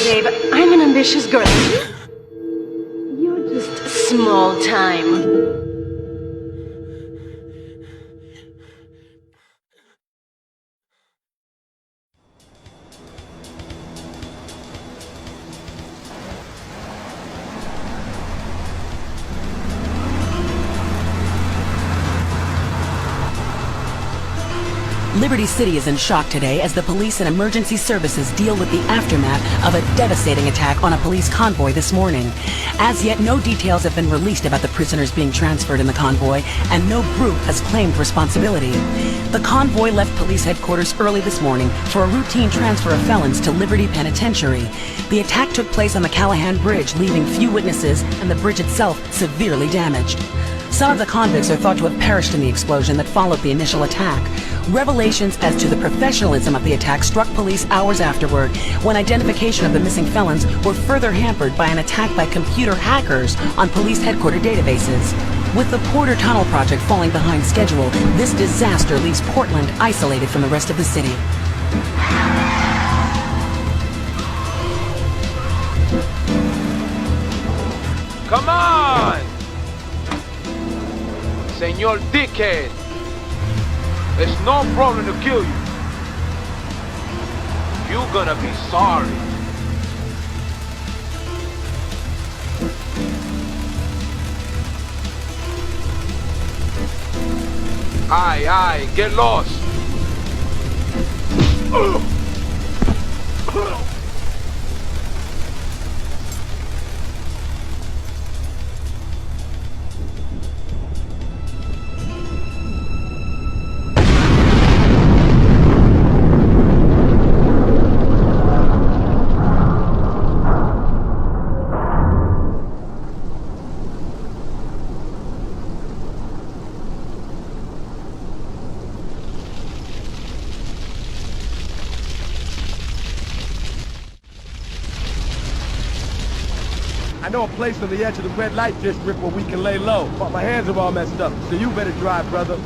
babe. I'm an ambitious girl. You're just small time. Liberty City is in shock today as the police and emergency services deal with the aftermath of a devastating attack on a police convoy this morning. As yet, no details have been released about the prisoners being transferred in the convoy, and no group has claimed responsibility. The convoy left police headquarters early this morning for a routine transfer of felons to Liberty Penitentiary. The attack took place on the Callahan Bridge, leaving few witnesses and the bridge itself severely damaged. Some of the convicts are thought to have perished in the explosion that followed the initial attack. Revelations as to the professionalism of the attack struck police hours afterward, when identification of the missing felons were further hampered by an attack by computer hackers on police headquarters databases. With the Porter Tunnel project falling behind schedule, this disaster leaves Portland isolated from the rest of the city. Come on! Senor Dickhead! It's no problem to kill you. You're gonna be sorry. Aye, get lost. I know a place on the edge of the red light district where we can lay low, but my hands are all messed up, so you better drive, brother.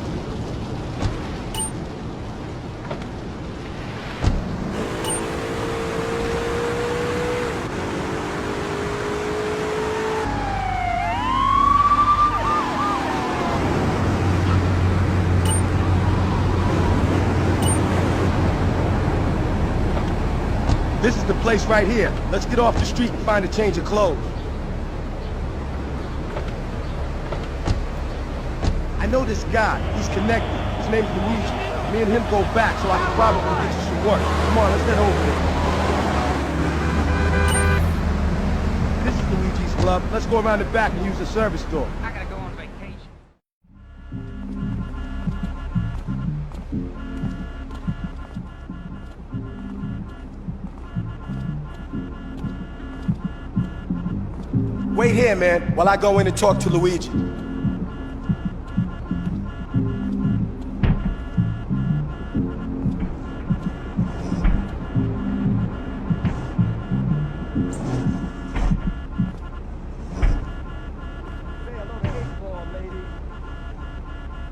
This is the place right here. Let's get off the street and find a change of clothes. I know this guy. He's connected. His name's Luigi. Me and him go back, so I can probably get you some work. Come on, let's head over there. This is Luigi's club. Let's go around the back and use the service door. I gotta go on vacation. Wait here, man, while I go in and talk to Luigi.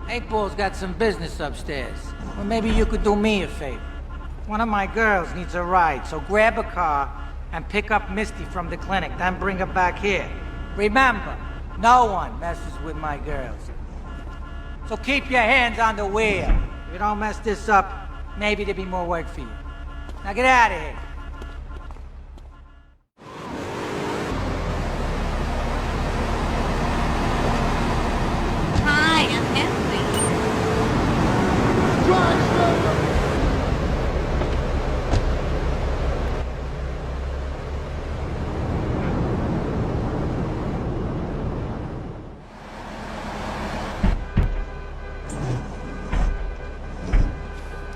Eight Ball's got some business upstairs. Well, maybe you could do me a favor. One of my girls needs a ride, so grab a car and pick up Misty from the clinic, then bring her back here. Remember, no one messes with my girls. So keep your hands on the wheel. If you don't mess this up, maybe there'll be more work for you. Now get out of here. Hi, I'm Henry.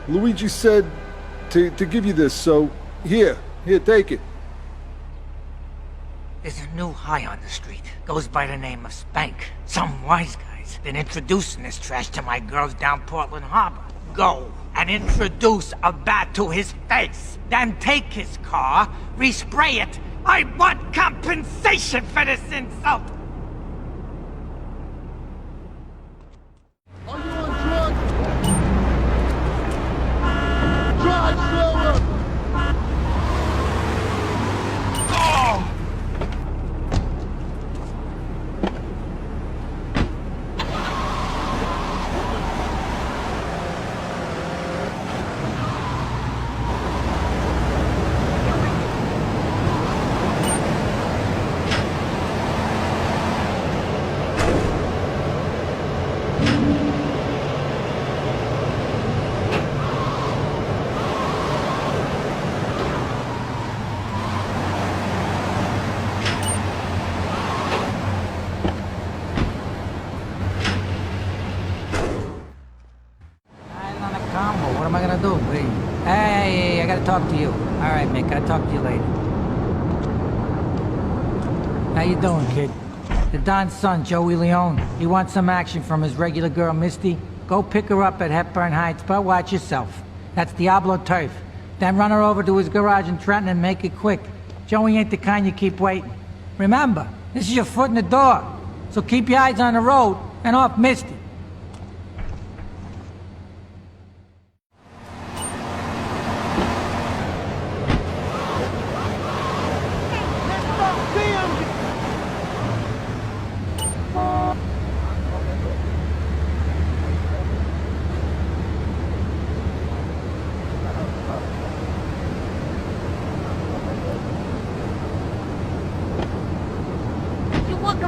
Luigi said to give you this, so here, take it. There's a new high on the street. Goes by the name of Spank. Some wise guys been introducing this trash to my girls down Portland Harbor. Go and introduce a bat to his face. Then take his car, respray it. I want compensation for this insult. Are you on drugs? Drive slower! talk to you. All right, Mick, I'll talk to you later. How you doing, kid? The Don's son, Joey Leone. He wants some action from his regular girl, Misty. Go pick her up at Hepburn Heights, but watch yourself. That's Diablo turf. Then run her over to his garage in Trenton and make it quick. Joey ain't the kind you keep waiting. Remember, this is your foot in the door. So keep your eyes on the road and off Misty.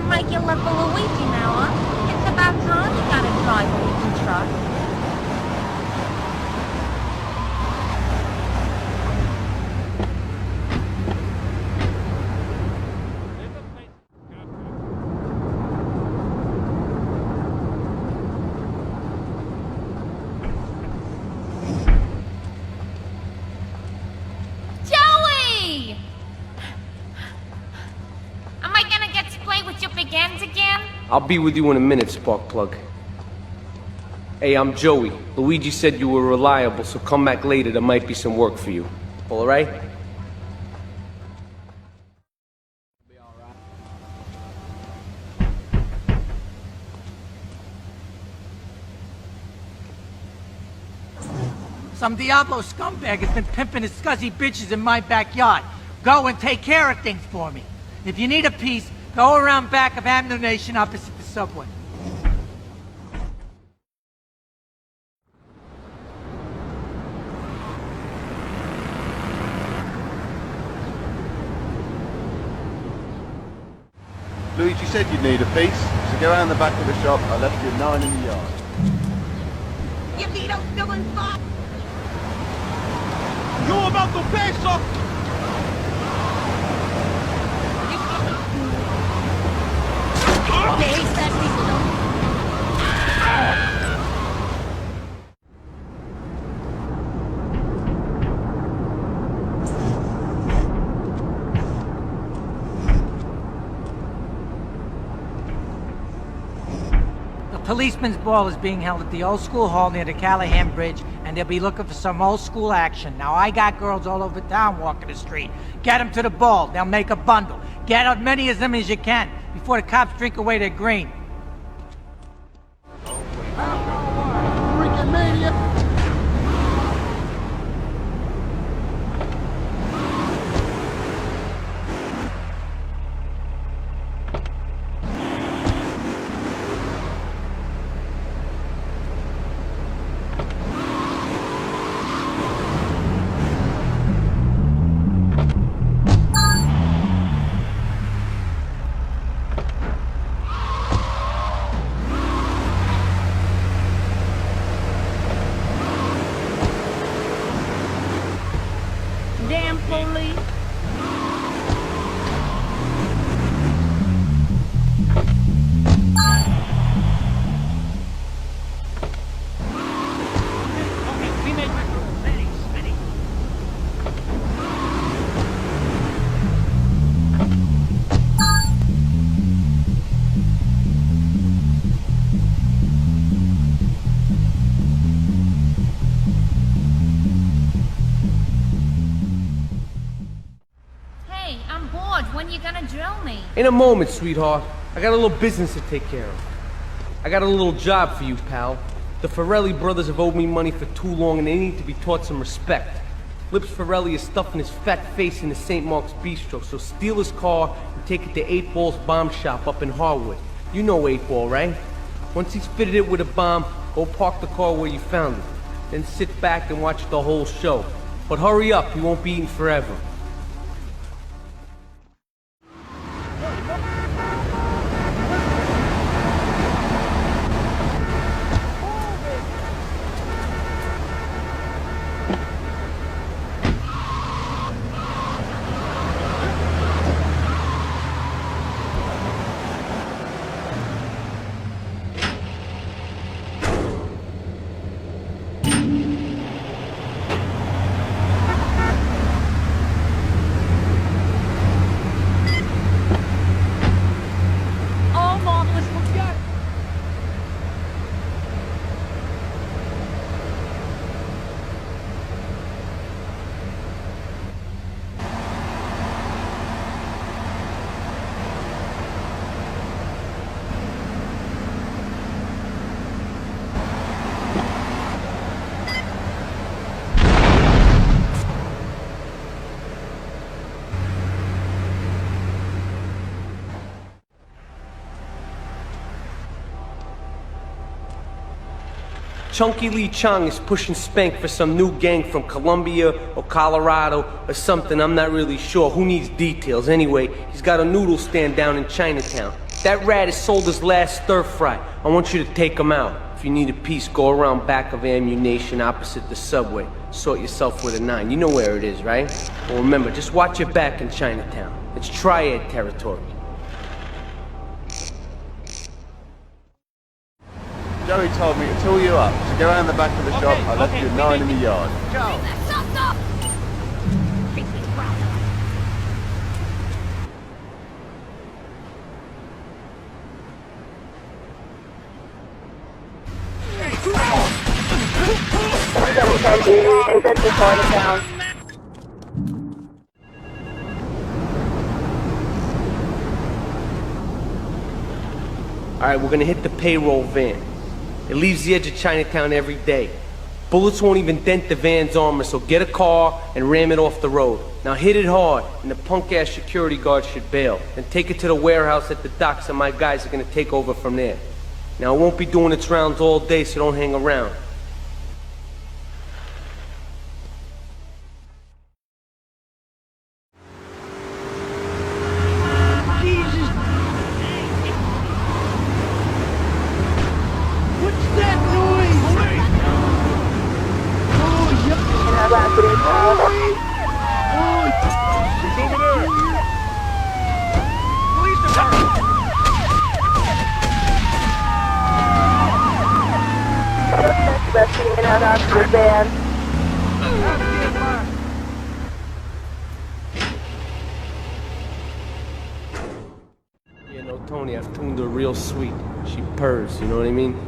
Regular for Luigi now, huh? It's about time you got a driver you can trust. Joey! Am I gonna get to play with your big ends again? I'll be with you in a minute, Sparkplug. Hey, I'm Joey. Luigi said you were reliable, so come back later. There might be some work for you. All right? Some Diablo scumbag has been pimping his scuzzy bitches in my backyard. Go and take care of things for me. If you need a piece, go around back of Amno Nation opposite the subway. Luigi said you'd need a piece, so go around the back of the shop. I left you 9 in the yard. You need a still inside. You about to pay, sir? They said people don't. The policeman's ball is being held at the old school hall near the Callahan Bridge, and they'll be looking for some old school action. Now, I got girls all over town walking the street. Get them to the ball. They'll make a bundle. Get as many of them as you can before the cops drink away their green. Freaking maniac! Damn police. Hey, I'm bored. When you gonna drill me? In a moment, sweetheart. I got a little business to take care of. I got a little job for you, pal. The Ferrelli brothers have owed me money for too long and they need to be taught some respect. Lips Ferrelli is stuffing his fat face in the St. Mark's Bistro, so steal his car and take it to 8 Ball's bomb shop up in Harwood. You know 8 Ball, right? Once he's fitted it with a bomb, go park the car where you found it. Then sit back and watch the whole show. But hurry up, he won't be eating forever. Chunky Lee Chong is pushing Spank for some new gang from Colombia or Colorado or something, I'm not really sure. Who needs details? Anyway, he's got a noodle stand down in Chinatown. That rat has sold his last stir-fry. I want you to take him out. If you need a piece, go around back of Ammunition opposite the subway. Sort yourself with a 9. You know where it is, right? Well, remember, just watch your back in Chinatown. It's triad territory. Joey told me to tool you up, so go around the back of the shop. I left you a 9 in the yard. Alright, we're gonna hit the payroll van. It leaves the edge of Chinatown every day. Bullets won't even dent the van's armor, so get a car and ram it off the road. Now hit it hard, and the punk-ass security guard should bail. Then take it to the warehouse at the docks, and my guys are gonna take over from there. Now it won't be doing its rounds all day, so don't hang around. Yeah, no, Tony, I've tuned her real sweet. She purrs, you know what I mean?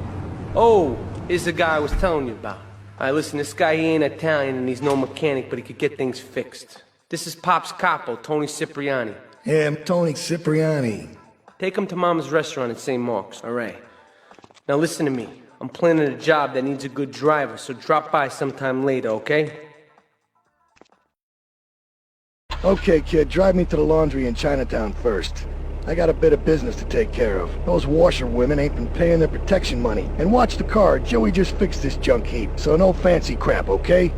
Oh, here's the guy I was telling you about. Alright, listen, this guy, he ain't Italian and he's no mechanic, but he could get things fixed. This is Pop's capo, Tony Cipriani. Yeah, I'm Tony Cipriani. Take him to Mama's restaurant in St. Mark's, alright? Now listen to me. I'm planning a job that needs a good driver, so drop by sometime later, okay? Okay, kid, drive me to the laundry in Chinatown first. I got a bit of business to take care of. Those washerwomen ain't been paying their protection money. And watch the car, Joey just fixed this junk heap, so no fancy crap, okay?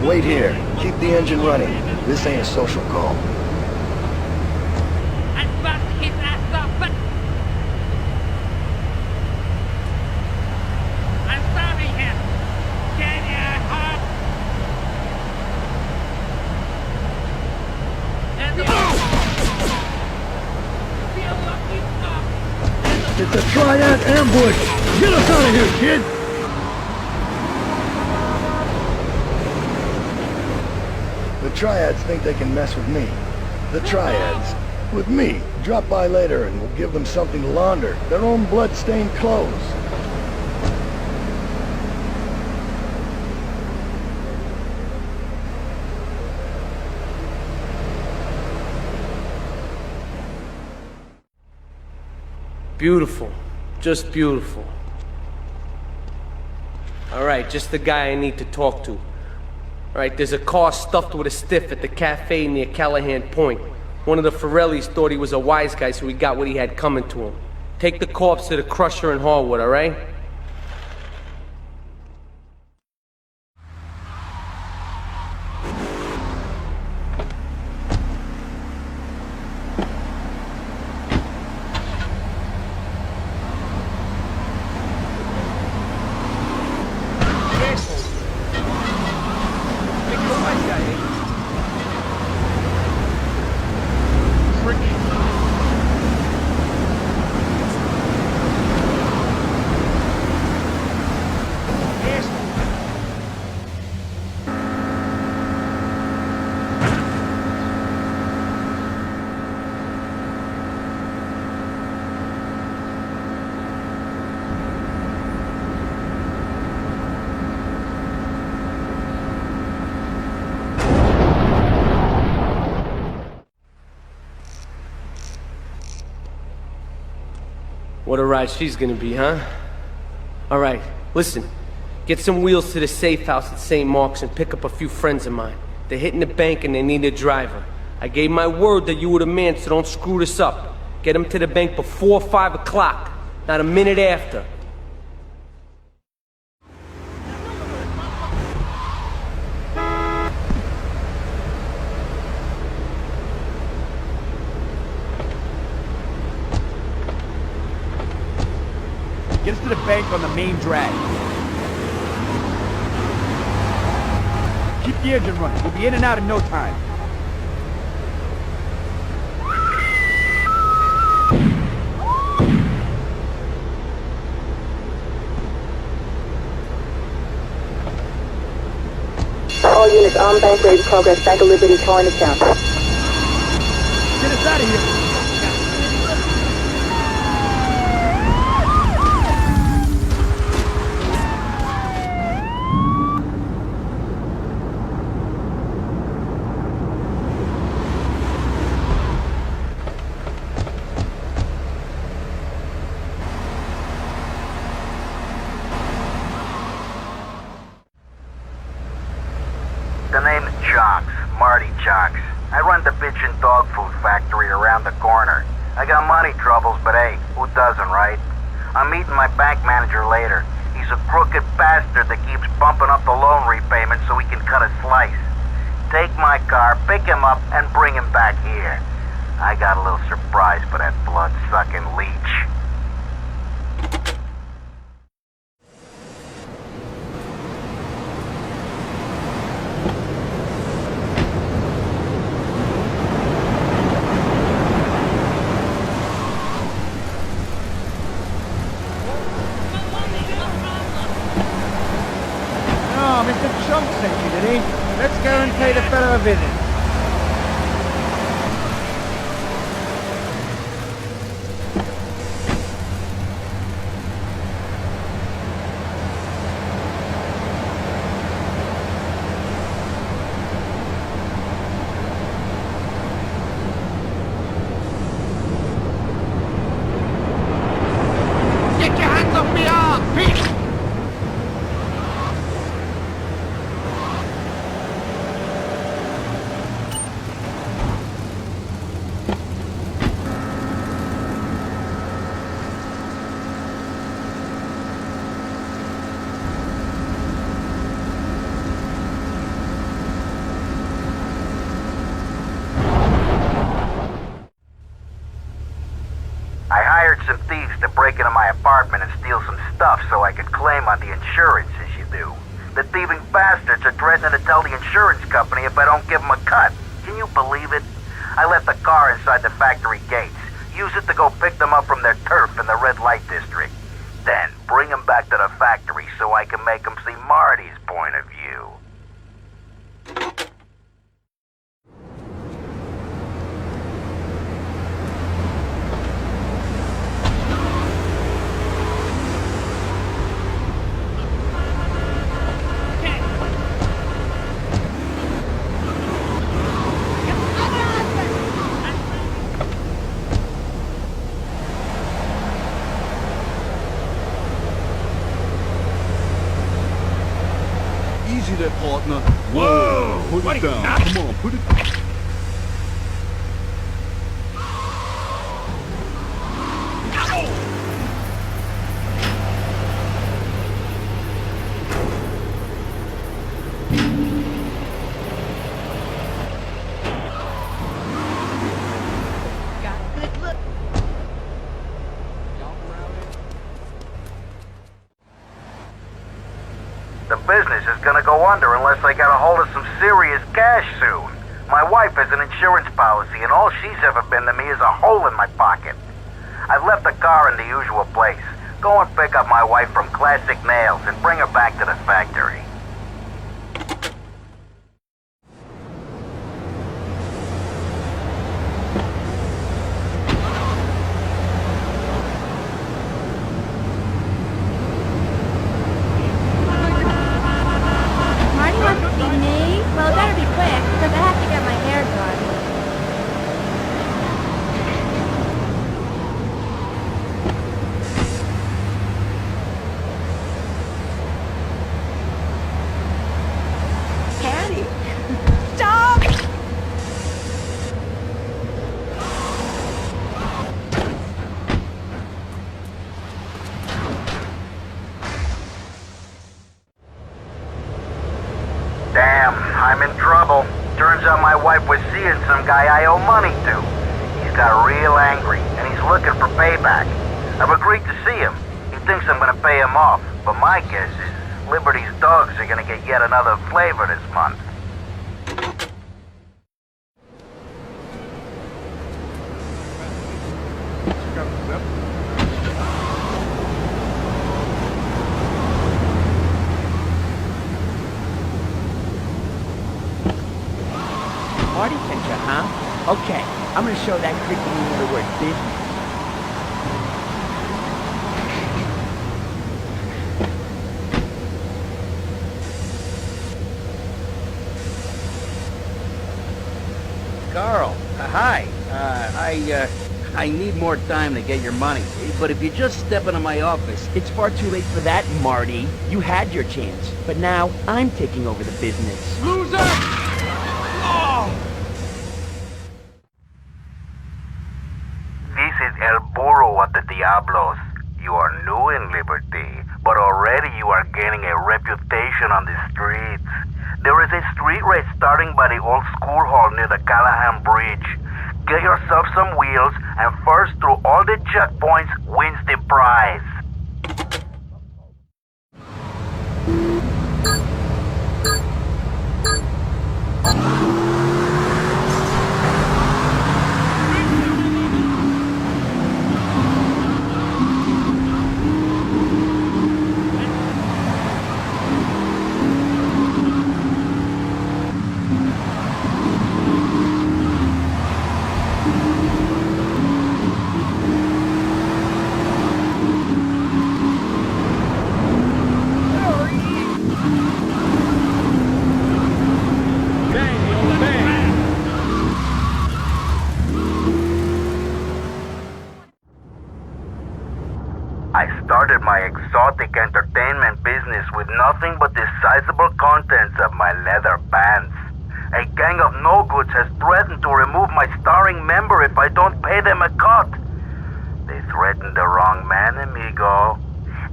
Wait here. Keep the engine running. This ain't a social call. It's a triad ambush! Get us out of here, kid! The triads think they can mess with me. The triads. With me. Drop by later and we'll give them something to launder. Their own blood-stained clothes. Beautiful. Just beautiful. Alright, just the guy I need to talk to. Alright, there's a car stuffed with a stiff at the cafe near Callahan Point. One of the Forellis thought he was a wise guy, so he got what he had coming to him. Take the corpse to the crusher in Harwood, alright? What a ride she's gonna be, huh? Alright, listen. Get some wheels to the safe house at St. Mark's and pick up a few friends of mine. They're hitting the bank and they need a driver. I gave my word that you were the man, so don't screw this up. Get him to the bank before 5 o'clock, not a minute after. Get us to the bank on the main drag. Keep the engine running. We'll be in and out in no time. All units on bank ready to progress. Bank of Liberty calling account. Get us out of here. The name's Jocks, Marty Jocks. I run the bitchin' dog food factory around the corner. I got money troubles, but hey, who doesn't, right? I'm meeting my bank manager later. He's a crooked bastard that keeps bumping up the loan repayment so he can cut a slice. Take my car, pick him up, and bring him back here. I got a little surprise for that blood-sucking leech. Mr. Chunk sent you, did he? Let's go and pay the fellow a visit. Get your hands off me arm! I hired some thieves to break into my apartment and steal some stuff so I could claim on the insurance, as you do. The thieving bastards are threatening to tell the insurance company if I don't give them a cut. Can you believe it? I left the car inside the factory gates. Use it to go pick them up from their turf in the red light district. Then bring them back to the factory so I can make them see Marty's point of view. Easy there, partner. Whoa! Put it down. Come on, put it down. The business is gonna go under unless I get a hold of some serious cash soon. My wife has an insurance policy, and all she's ever been to me is a hole in my pocket. I've left the car in the usual place. Go and pick up my wife from Classic Nails and bring her back to the factory. Marty wants to see me? Well, it better be quick, because I have to get my hair done. I'm in trouble. Turns out my wife was seeing some guy I owe money to. He's got real angry, and he's looking for payback. I've agreed to see him. He thinks I'm gonna pay him off, but my guess is Liberty's dogs are gonna get yet another flavor this month. Party picture, huh? Okay, I'm gonna show that creepy you know the word business. Carl, hi. I need more time to get your money. But if you just step into my office... It's far too late for that, Marty. You had your chance. But now, I'm taking over the business. Loser! Oh! This is El Burro of the Diablos. You are new in Liberty, but already you are gaining a reputation on the streets. There is a street race starting by the old school hall near the Callahan Bridge. Get yourself some wheels, and first through all the checkpoints wins the prize. I started my exotic entertainment business with nothing but the sizable contents of my leather pants. A gang of no-goods has threatened to remove my starring member if I don't pay them a cut. They threatened the wrong man, amigo.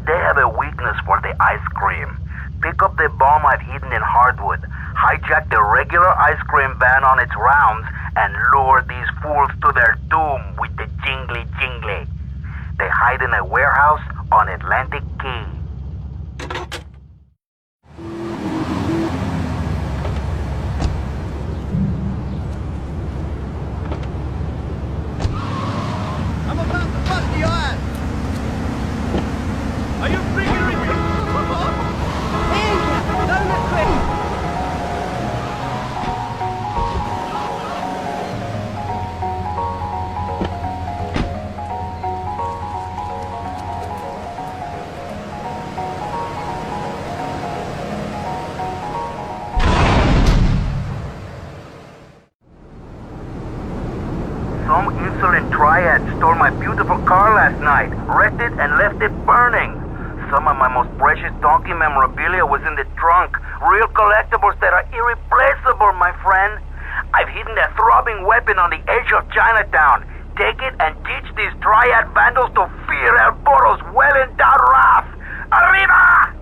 They have a weakness for the ice cream. Pick up the bomb I've hidden in hardwood, hijack the regular ice cream van on its rounds, and lure these fools to their doom with the jingly jingly. They hide in a warehouse on Atlantic Key. I'm about to bust your ass! Are you freaking me? Some insolent triad stole my beautiful car last night, wrecked it and left it burning. Some of my most precious donkey memorabilia was in the trunk. Real collectibles that are irreplaceable, my friend. I've hidden a throbbing weapon on the edge of Chinatown. Take it and teach these triad vandals to fear El Burro's well-endowed wrath. Arriba!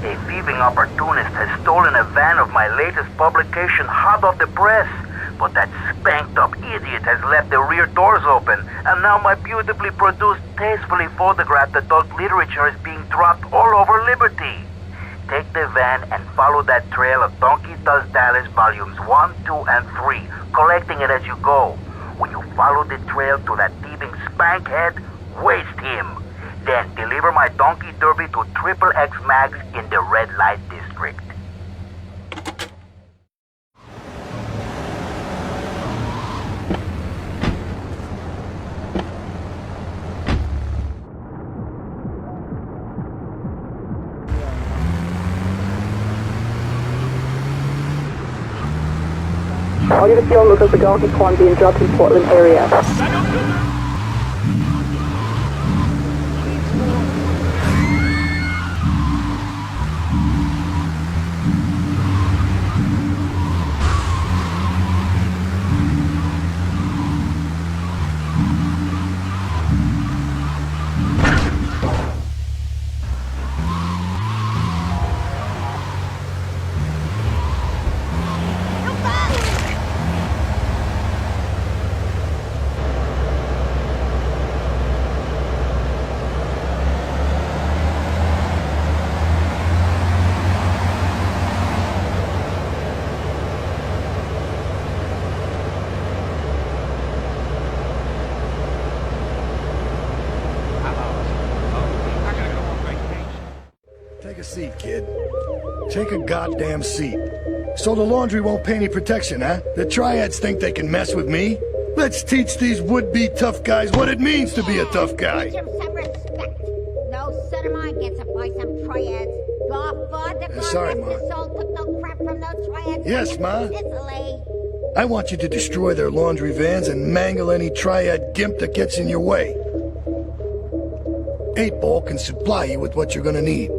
A thieving opportunist has stolen a van of my latest publication hot off the press. But that spanked-up idiot has left the rear doors open, and now my beautifully produced, tastefully photographed adult literature is being dropped all over Liberty. Take the van and follow that trail of Donkey Does Dallas volumes 1, 2, and 3, collecting it as you go. When you follow the trail to that thieving spankhead, waste him. Then deliver my Donkey Derby to Triple X Mags in the Red Light District. All units be on lookout for donkey corn being dropped in Portland area. Take a seat, kid. Take a goddamn seat. So the laundry won't pay any protection, huh? The triads think they can mess with me? Let's teach these would-be tough guys what it means to be a tough guy. Some respect. No son of mine gets up by some triads. Your father, Sorry, God Ma. rest his soul, took no crap from those triads. Yes, Ma. Sicily. I want you to destroy their laundry vans and mangle any triad gimp that gets in your way. 8-Ball can supply you with what you're gonna need.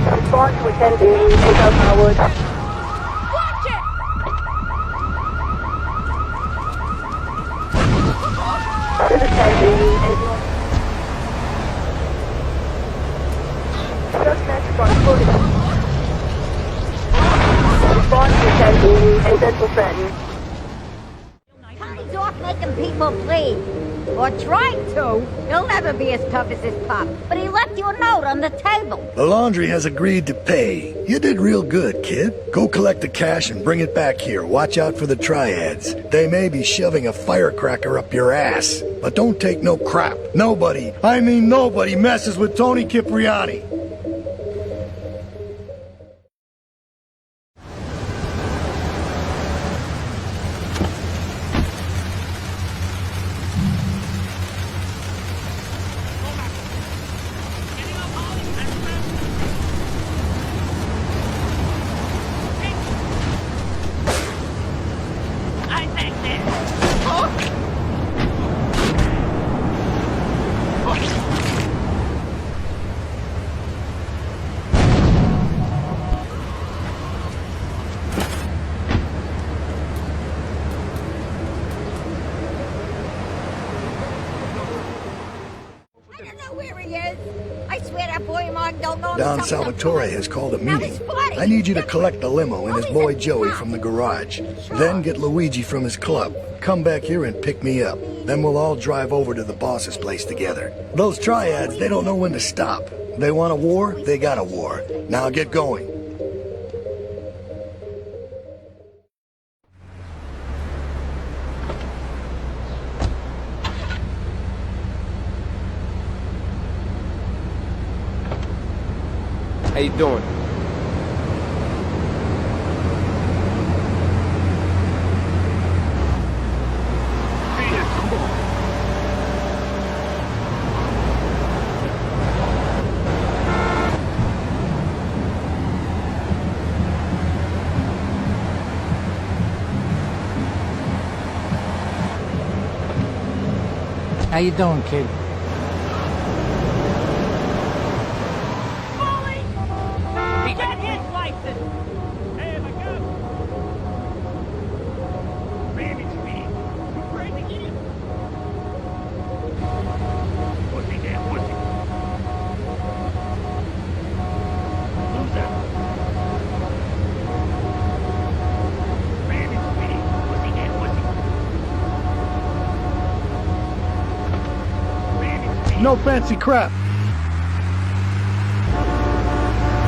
Respond to attendee, take out Howard. Watch it! This is attendee. Suspect on foot. Respond to attendee in Central Trenton. He's off making people bleed. Or tried to. He'll never be as tough as his pop. But he left you a note on the table. The laundry has agreed to pay. You did real good, kid. Go collect the cash and bring it back here. Watch out for the triads. They may be shoving a firecracker up your ass. But don't take no crap. Nobody, I mean nobody, messes with Tony Cipriani. Don Salvatore has called a meeting. I need you to collect the limo and his boy Joey from the garage. Then get Luigi from his club. Come back here and pick me up. Then we'll all drive over to the boss's place together. Those triads, they don't know when to stop. They want a war, they got a war. Now get going. How you doing? How you doing, kid? No fancy crap.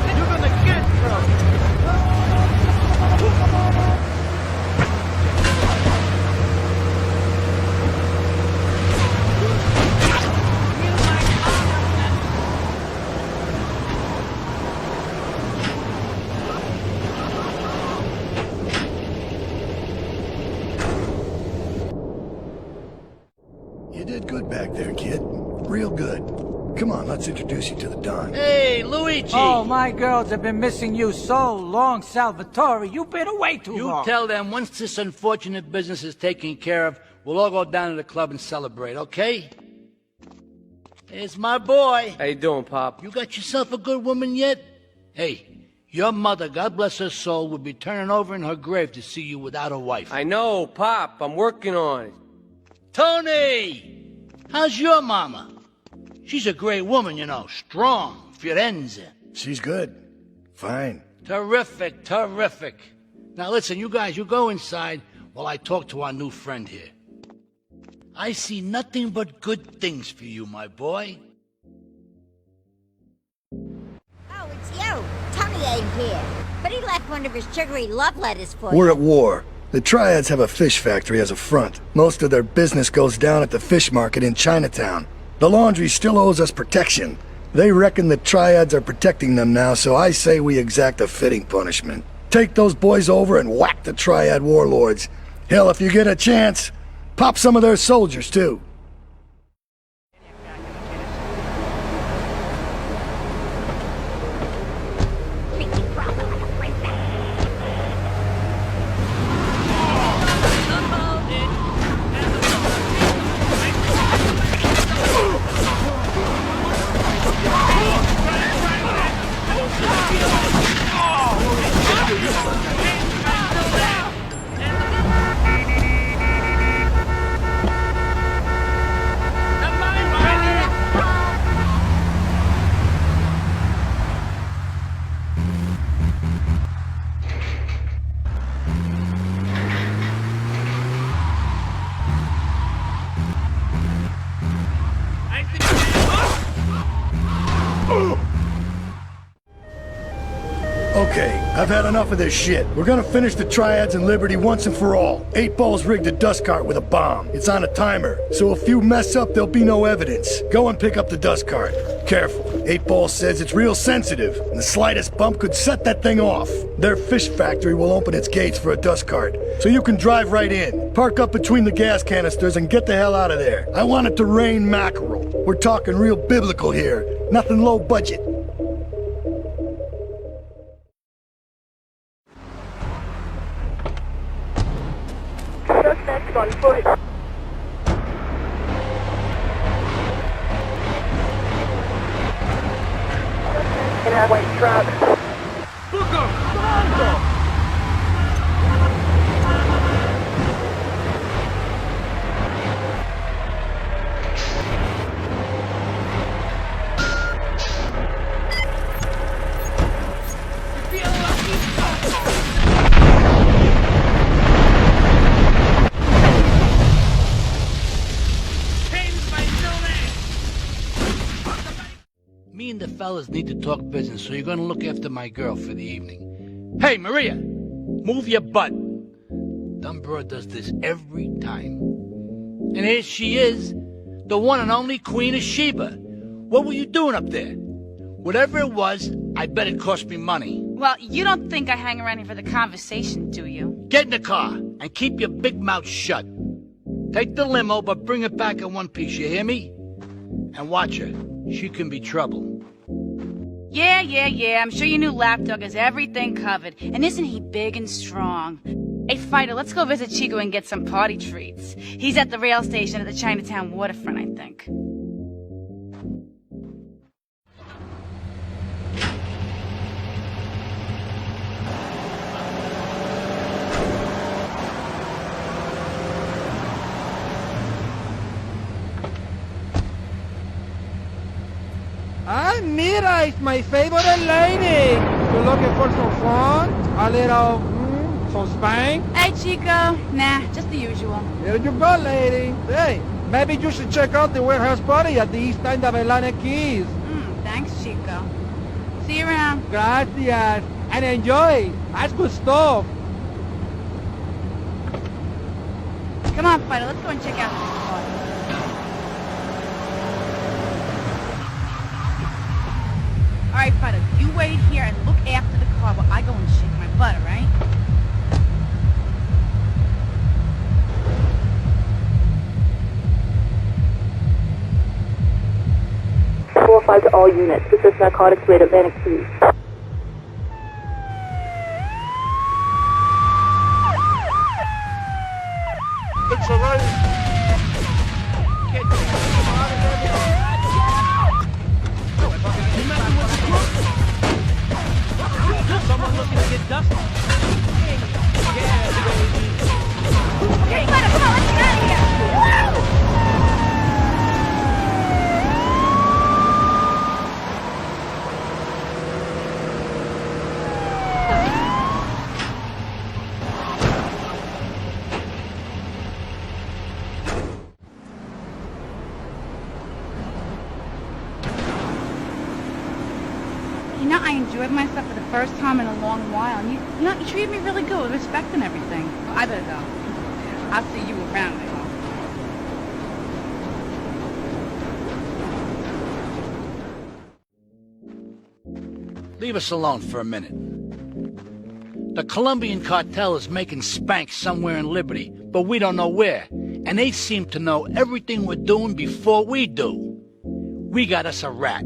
You're gonna get back there, kid. Real good. Come on, let's introduce you to the Don. Hey, Luigi! Oh, my girls have been missing you so long, Salvatore. You've been away too long. You tell them once this unfortunate business is taken care of, we'll all go down to the club and celebrate, okay? It's my boy. How you doing, Pop? You got yourself a good woman yet? Hey, your mother, God bless her soul, would be turning over in her grave to see you without a wife. I know, Pop. I'm working on it. Tony! How's your mama? She's a great woman, you know. Strong. Firenze. She's good. Fine. Terrific, terrific. Now listen, you guys, you go inside while I talk to our new friend here. I see nothing but good things for you, my boy. Oh, it's you. Tony ain't here. But he left one of his sugary love letters for you. We're at war. The Triads have a fish factory as a front. Most of their business goes down at the fish market in Chinatown. The laundry still owes us protection. They reckon the Triads are protecting them now, so I say we exact a fitting punishment. Take those boys over and whack the Triad warlords. Hell, if you get a chance, pop some of their soldiers, too. Okay, I've had enough of this shit. We're gonna finish the Triads and Liberty once and for all. 8-Ball's rigged a dust cart with a bomb. It's on a timer, so if you mess up, there'll be no evidence. Go and pick up the dust cart. Careful. 8-Ball says it's real sensitive, and the slightest bump could set that thing off. Their fish factory will open its gates for a dust cart, so you can drive right in. Park up between the gas canisters and get the hell out of there. I want it to rain mackerel. We're talking real biblical here. Nothing low budget. Suspect on foot. In a white truck. Me and the fellas need to talk business, so you're gonna look after my girl for the evening. Hey, Maria! Move your butt! Dumb broad does this every time. And here she is, the one and only Queen of Sheba. What were you doing up there? Whatever it was, I bet it cost me money. Well, you don't think I hang around here for the conversation, do you? Get in the car and keep your big mouth shut. Take the limo, but bring it back in one piece, you hear me? And watch her. She can be trouble. Yeah. I'm sure your new lapdog has everything covered. And isn't he big and strong? Hey, Fighter, let's go visit Chico and get some party treats. He's at the rail station at the Chinatown waterfront, I think. Ah, Mira, it's my favorite lady. You looking for some fun? A little, some spank? Hey, Chico. Nah, just the usual. Here you go, lady. Hey, maybe you should check out the warehouse party at the east end of Atlantic Keys. Thanks, Chico. See you around. Gracias. And enjoy. That's good stuff. Come on, Fighter, let's go and check out this party. All right, Fighter, you wait here and look after the car while I go and shake my butt, all right? 5 to all units. This is narcotics raid Atlantic City. It's alright. Someone looking to get dusty. Yeah, baby. Hey, come on, let's get out of here! Woo! You know, I enjoyed myself for the first time in a long while, and you treated me really good with respect and everything. Well, I better go. I'll see you around, I hope. Leave us alone for a minute. The Colombian cartel is making spank somewhere in Liberty, but we don't know where. And they seem to know everything we're doing before we do. We got us a rat.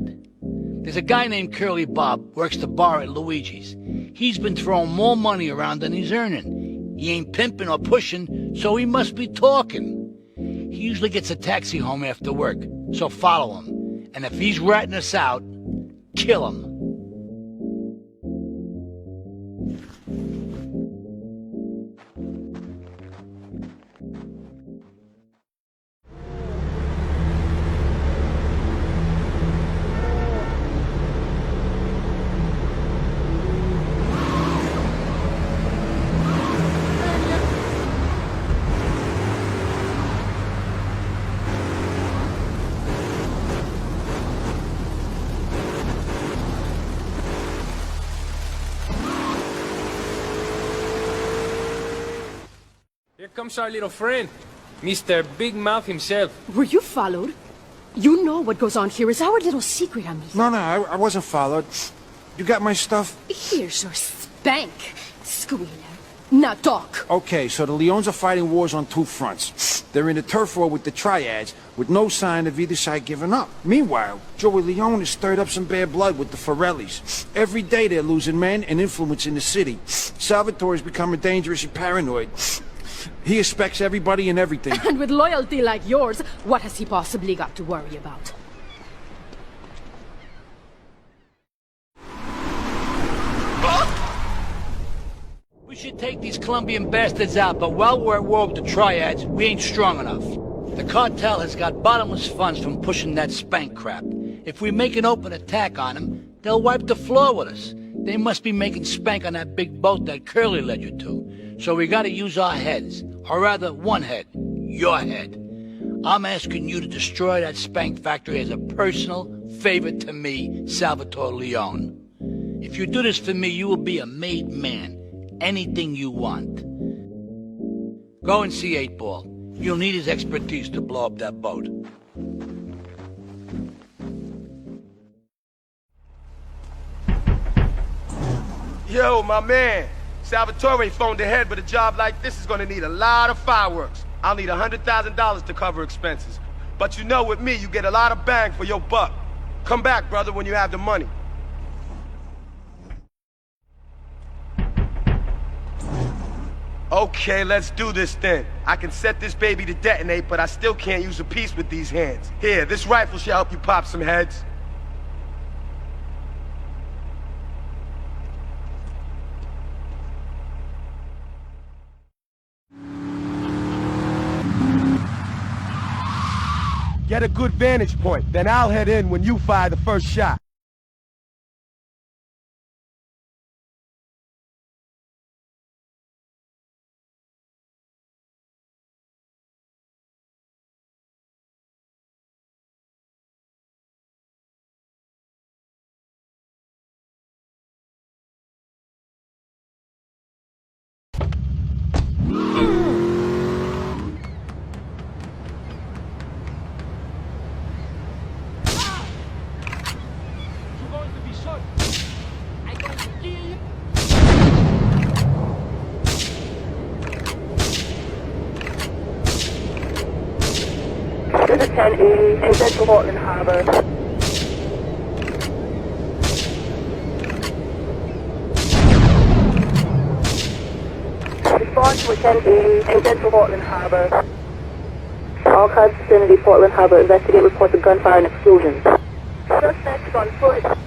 There's a guy named Curly Bob, works the bar at Luigi's. He's been throwing more money around than he's earning. He ain't pimping or pushing, so he must be talking. He usually gets a taxi home after work, so follow him. And if he's ratting us out, kill him. Here comes our little friend, Mr. Big Mouth himself. Were you followed? You know what goes on here is our little secret, amigo. No, I wasn't followed. You got my stuff? Here's your spank, squealer. Now talk. Okay, so the Leons are fighting wars on two fronts. They're in the turf war with the triads, with no sign of either side giving up. Meanwhile, Joey Leone has stirred up some bad blood with the Forellis. Every day they're losing men and influence in the city. Salvatore has become dangerous and paranoid. He expects everybody and everything. And with loyalty like yours, what has he possibly got to worry about? We should take these Colombian bastards out, but while we're at war with the triads, we ain't strong enough. The cartel has got bottomless funds from pushing that spank crap. If we make an open attack on them, they'll wipe the floor with us. They must be making spank on that big boat that Curly led you to. So we gotta use our heads. Or rather, one head. Your head. I'm asking you to destroy that spank factory as a personal favor to me, Salvatore Leone. If you do this for me, you will be a made man. Anything you want. Go and see 8-Ball. You'll need his expertise to blow up that boat. Yo, my man. Salvatore phoned ahead, but a job like this is gonna need a lot of fireworks. I'll need $100,000 to cover expenses. But you know, with me, you get a lot of bang for your buck. Come back, brother, when you have the money. Okay, let's do this then. I can set this baby to detonate, but I still can't use a piece with these hands. Here, this rifle should help you pop some heads. Get a good vantage point, then I'll head in when you fire the first shot. This is 1080, head to Portland Harbor. to attend in Central Portland Harbor. All cars vicinity Portland Harbor. Investigate reports of gunfire and explosions. Suspects on foot.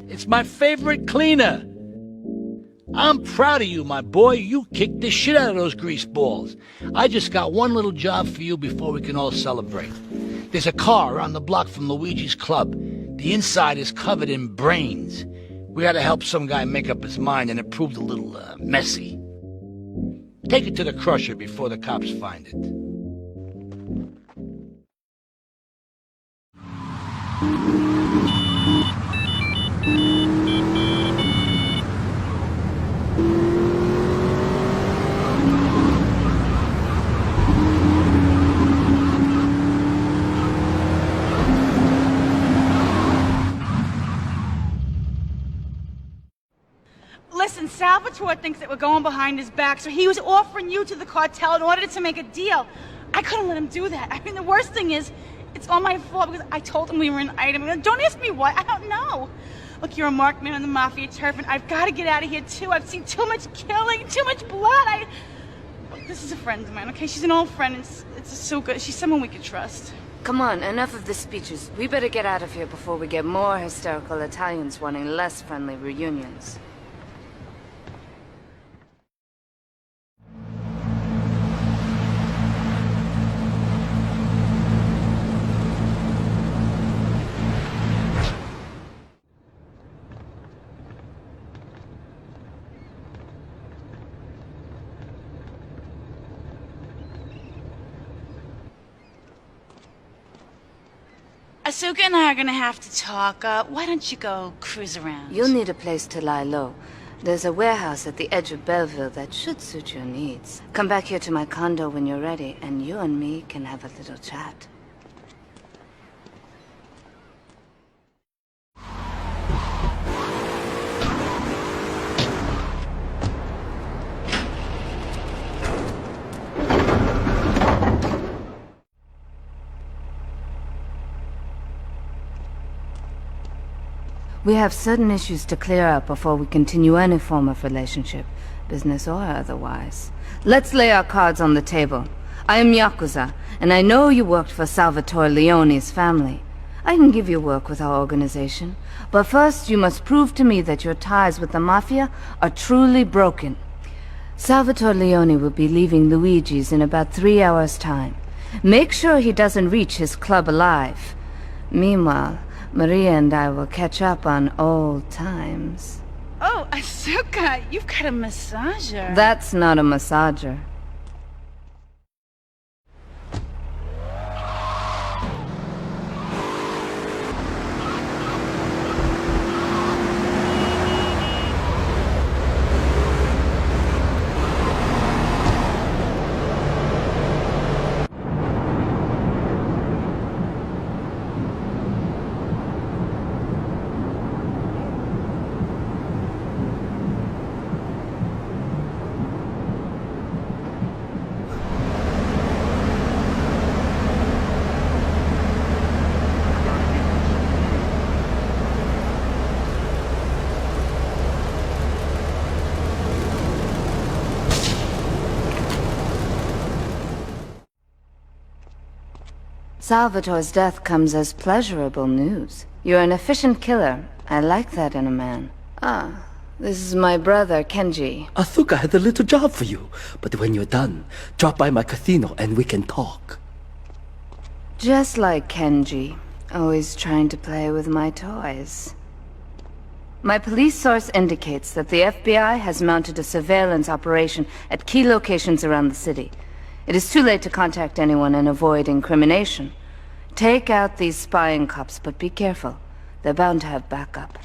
It's my favorite cleaner. I'm proud of you, my boy. You kicked the shit out of those grease balls. I just got one little job for you before we can all celebrate. There's a car around the block from Luigi's club. The inside is covered in brains. We had to help some guy make up his mind, and it proved a little, messy. Take it to the crusher before the cops find it. Listen, Salvatore thinks that we're going behind his back, so he was offering you to the cartel in order to make a deal. I couldn't let him do that. I mean, the worst thing is, it's all my fault because I told him we were an item. Don't ask me why. I don't know. Look, you're a marked man on the Mafia turf, and I've got to get out of here, too. I've seen too much killing, too much blood. Look, this is a friend of mine, okay? She's an old friend. It's so good. She's someone we can trust. Come on, enough of the speeches. We better get out of here before we get more hysterical Italians wanting less friendly reunions. Asuka and I are gonna have to talk. Why don't you go cruise around? You'll need a place to lie low. There's a warehouse at the edge of Belleville that should suit your needs. Come back here to my condo when you're ready, and you and me can have a little chat. We have certain issues to clear up before we continue any form of relationship, business or otherwise. Let's lay our cards on the table. I am Yakuza, and I know you worked for Salvatore Leone's family. I can give you work with our organization, but first you must prove to me that your ties with the Mafia are truly broken. Salvatore Leone will be leaving Luigi's in about 3 hours' time. Make sure he doesn't reach his club alive. Meanwhile, Maria and I will catch up on old times. Oh, Asuka, you've got a massager. That's not a massager. Salvatore's death comes as pleasurable news. You're an efficient killer. I like that in a man. Ah, this is my brother, Kenji. Asuka has a little job for you, but when you're done, drop by my casino and we can talk. Just like Kenji, always trying to play with my toys. My police source indicates that the FBI has mounted a surveillance operation at key locations around the city. It is too late to contact anyone and avoid incrimination. Take out these spying cops, but be careful. They're bound to have backup.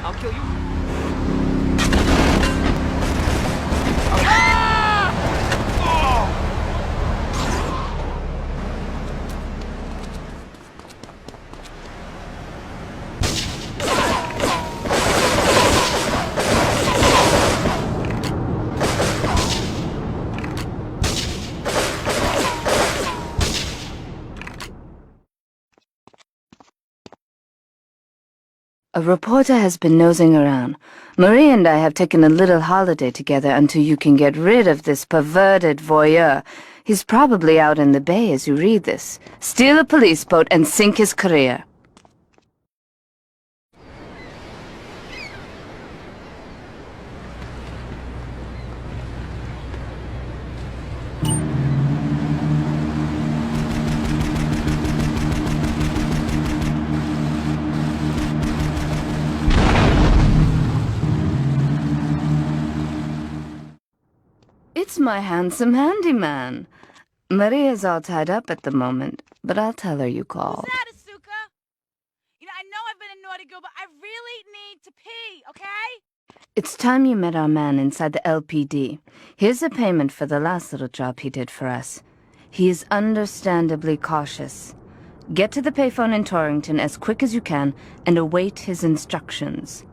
I'll kill you. A reporter has been nosing around. Marie and I have taken a little holiday together until you can get rid of this perverted voyeur. He's probably out in the bay as you read this. Steal a police boat and sink his career. It's my handsome handyman. Maria's all tied up at the moment, but I'll tell her you called. Who's that, Asuka? You know, I know I've been a naughty girl, but I really need to pee, okay? It's time you met our man inside the LPD. Here's a payment for the last little job he did for us. He is understandably cautious. Get to the payphone in Torrington as quick as you can and await his instructions.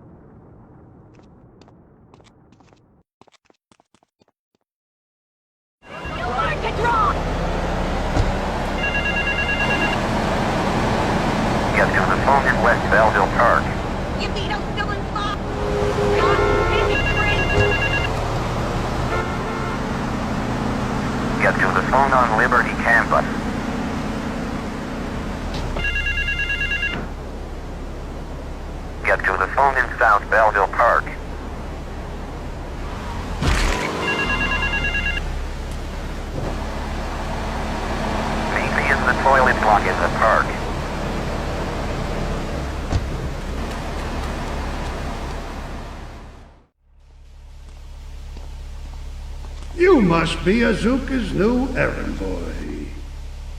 Get to the phone in West Belleville Park. Get to the phone on Liberty Campus. Get to the phone in South Belleville Park. Meet me in the toilet block in the park. You must be Azuka's new errand boy.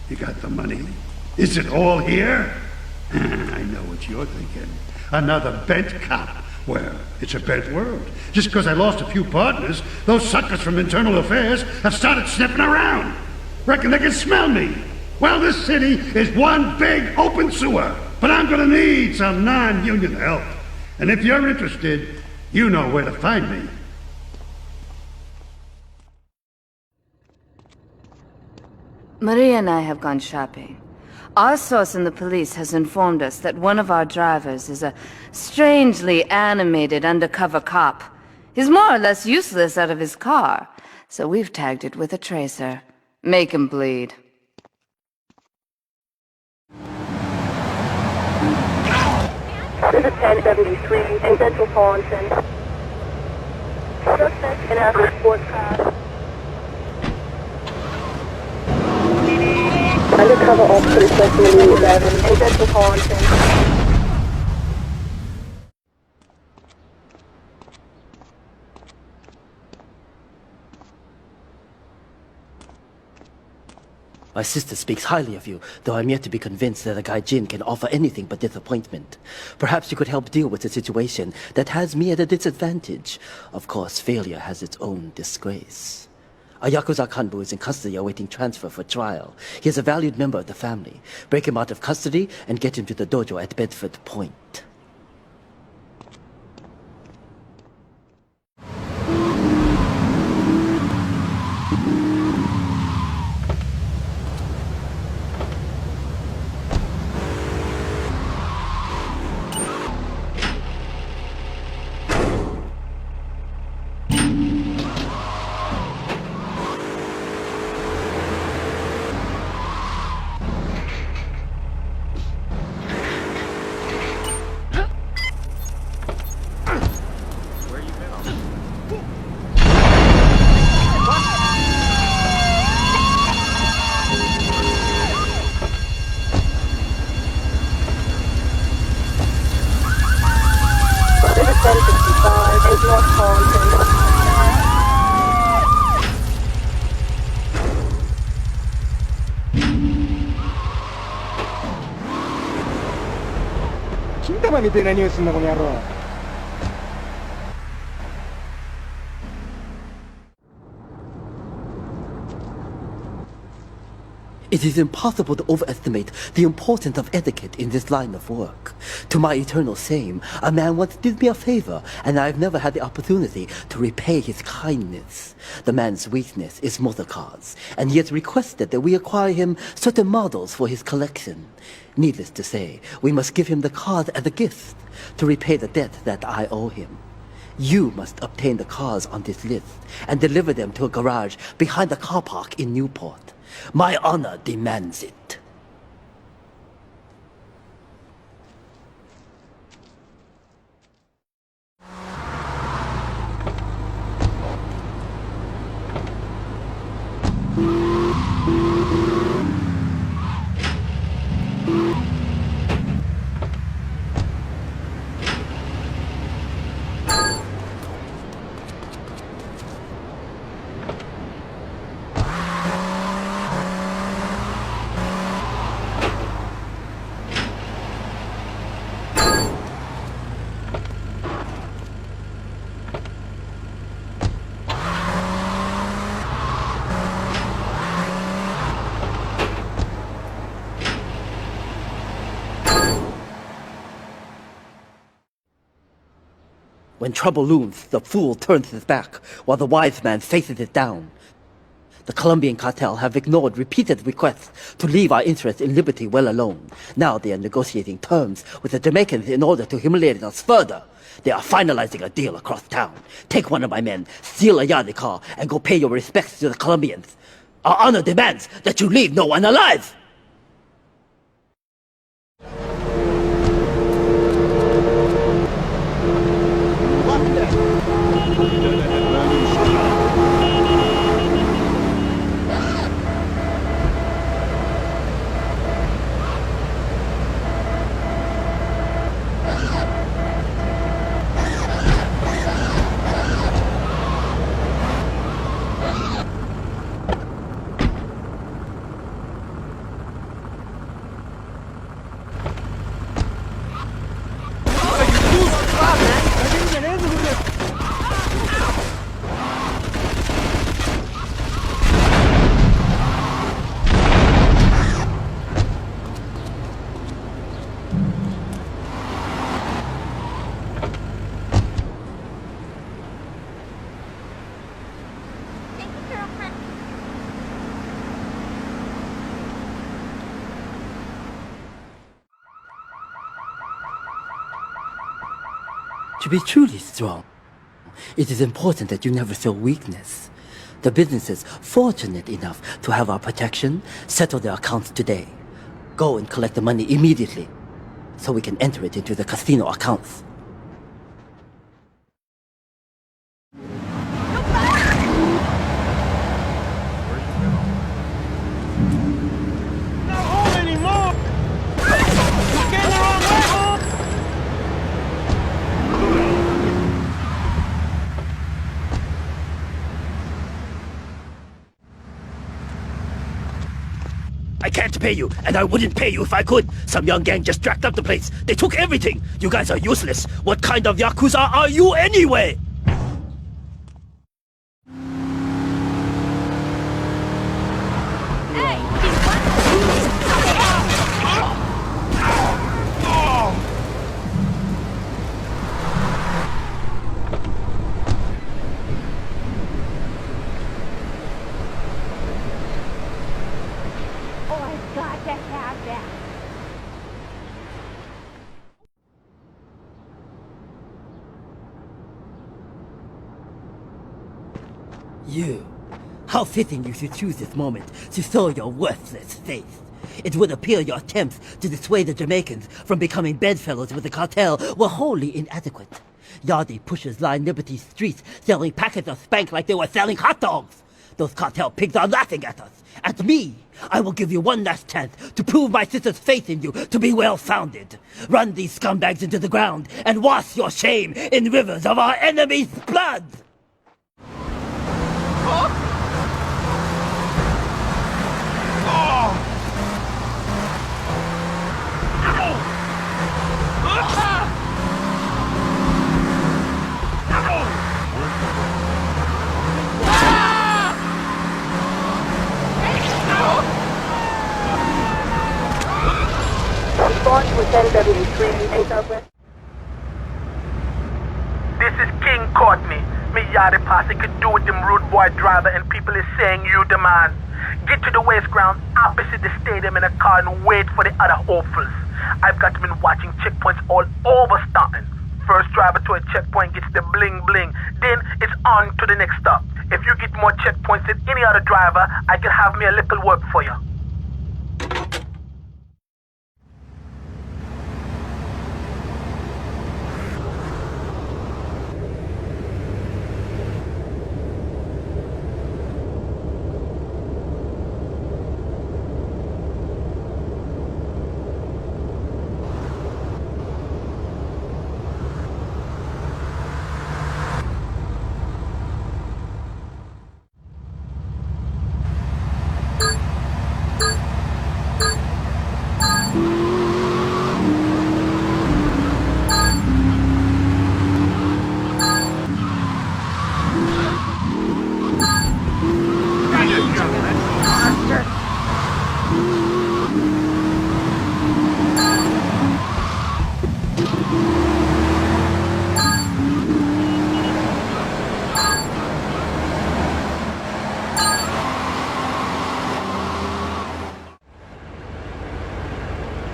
You got the money? Is it all here? I know what you're thinking. Another bent cop. Well, it's a bent world. Just because I lost a few partners, those suckers from Internal Affairs have started sniffing around. Reckon they can smell me. Well, this city is one big open sewer. But I'm gonna need some non-union help. And if you're interested, you know where to find me. Maria and I have gone shopping. Our source in the police has informed us that one of our drivers is a strangely animated undercover cop. He's more or less useless out of his car, so we've tagged it with a tracer. Make him bleed. This is 1073 in Central Pawnton. Suspect in a sports car. Undercover officer requesting immediate arrival in Central Pawnton. My sister speaks highly of you, though I'm yet to be convinced that a guy Jin can offer anything but disappointment. Perhaps you could help deal with a situation that has me at a disadvantage. Of course, failure has its own disgrace. A Yakuza Kanbu is in custody awaiting transfer for trial. He is a valued member of the family. Break him out of custody and get him to the dojo at Bedford Point. 1065 is North Holland. 진짜만 밑에 내니었습니다, 고냐로. It is impossible to overestimate the importance of etiquette in this line of work. To my eternal shame, a man once did me a favor, and I have never had the opportunity to repay his kindness. The man's weakness is motor cars, and he has requested that we acquire him certain models for his collection. Needless to say, we must give him the cars as a gift to repay the debt that I owe him. You must obtain the cars on this list and deliver them to a garage behind the car park in Newport. My honor demands it. When trouble looms, the fool turns his back, while the wise man faces it down. The Colombian cartel have ignored repeated requests to leave our interests in liberty well alone. Now they are negotiating terms with the Jamaicans in order to humiliate us further. They are finalizing a deal across town. Take one of my men, steal a Yardley car, and go pay your respects to the Colombians. Our honor demands that you leave no one alive! To be truly strong, it is important that you never show weakness. The businesses fortunate enough to have our protection settle their accounts today. Go and collect the money immediately, so we can enter it into the casino accounts. I can't pay you, and I wouldn't pay you if I could. Some young gang just jacked up the place. They took everything. You guys are useless. What kind of Yakuza are you anyway? You. How fitting you should choose this moment to show your worthless face. It would appear your attempts to dissuade the Jamaicans from becoming bedfellows with the cartel were wholly inadequate. Yardie pushers line Liberty streets selling packets of spank like they were selling hot dogs. Those cartel pigs are laughing at us. At me. I will give you one last chance to prove my sister's faith in you to be well-founded. Run these scumbags into the ground and wash your shame in rivers of our enemy's blood! Respond to 10W3 Southwest. This is King Courtney. Me yardie posse could do with them rude boy driver and people is saying you the man. Get to the waste ground opposite the stadium in a car and wait for the other hopefuls. I've got been watching checkpoints all over Staunton. First driver to a checkpoint gets the bling bling, then it's on to the next stop. If you get more checkpoints than any other driver, I can have me a little work for you.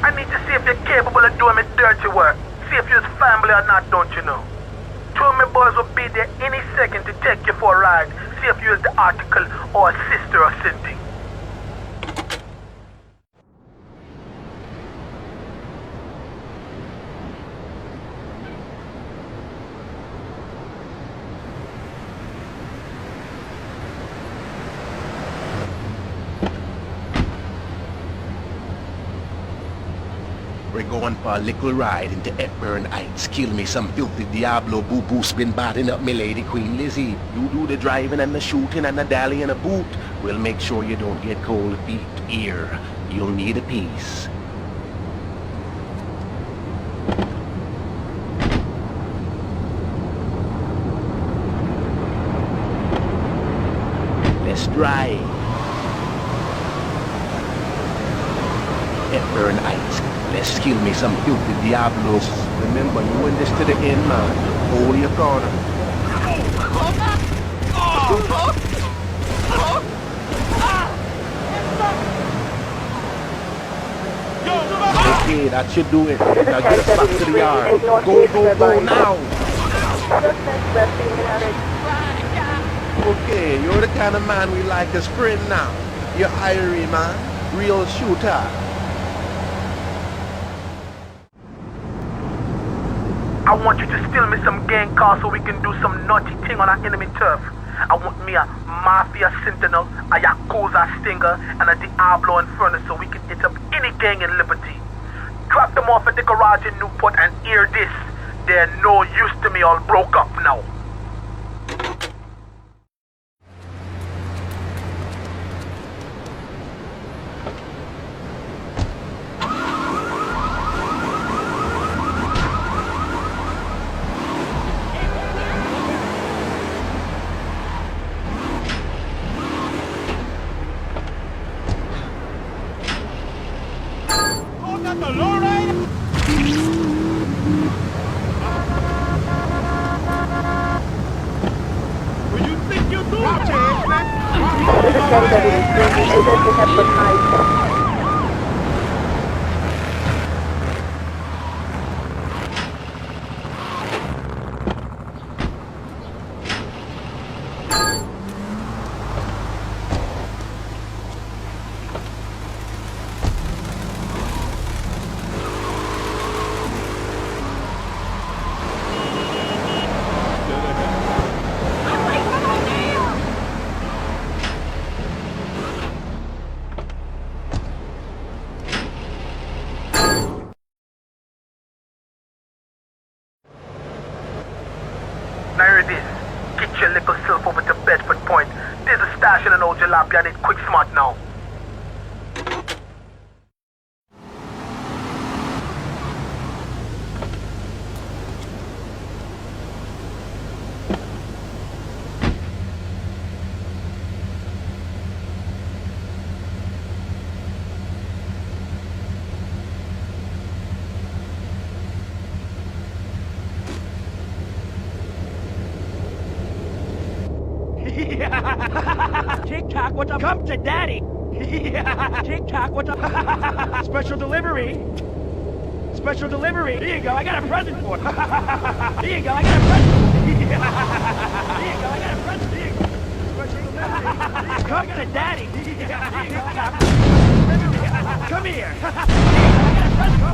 I need to see if you're capable of doing me dirty work. See if you're family or not, don't you know? Two of my boys will be there any second to take you for a ride. See if you're the article or a sister or something. We're going for a little ride into Hepburn Heights. Kill me some filthy Diablo boo-boo spin batting up me lady Queen Lizzie. You do the driving and the shooting and the dally and a boot. We'll make sure you don't get cold feet here. You'll need a piece. Let's drive. Hepburn Heights. Let's kill me some filthy Diablos. Remember, you win this to the end, man. Hold your corner. Okay, that should do it. Now get us back to the yard. Go, go, go now. Okay, you're the kind of man we like as friend now. You're Irie, man. Real shooter. I want you to steal me some gang cars so we can do some naughty thing on our enemy turf. I want me a Mafia Sentinel, a Yakuza Stinger, and a Diablo Inferno so we can hit up any gang in Liberty. Drop them off at the garage in Newport and hear this. They're no use to me, all broke up now. Now here it is. Get your little self over to Bedford Point. There's a stash in an old jalopy. I need quick smart now. TikTok, what's up? Come to daddy. TikTok, what's up? Special delivery. Special delivery. Here you go. I got a present for you. Here you go. I got a present. Here you go. I got a present. Here you go. Special delivery. Come to daddy. Here you go. I got a present. Come here.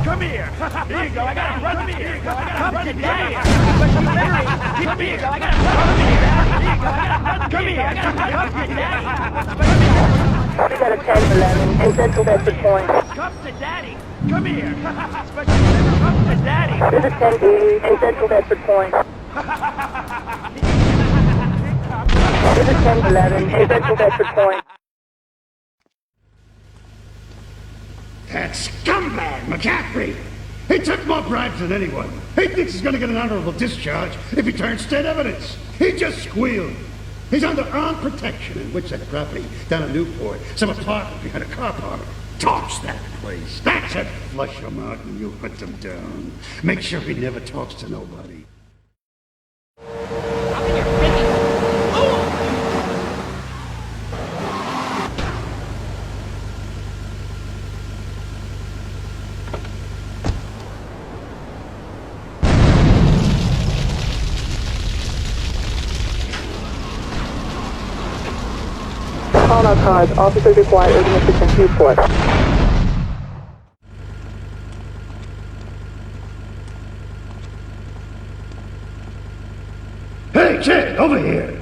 Come here. Here you go. I got a present. Here you go. I got a present. Daddy. Special delivery. Come here. I got a present. Here you go. I got a present. Come here. I got a present. Daddy. We got a 10-11 in Central Bedford Point. Come to daddy. Come here. Special delivery. Come to daddy. This is 10-2 in Central Bedford Point. This is 10-11 in Central Bedford Point. That scumbag, McCaffrey! He took more bribes than anyone. He thinks he's gonna get an honorable discharge if he turns state evidence. He just squealed. He's under armed protection in which that property down in Newport, some apartment behind a car park. Torch that place. That's it. Flush him out and you hunt him down. Make sure he never talks to nobody. Call out cars. Officers require urgent assistance. Newport. Hey, kid, over here!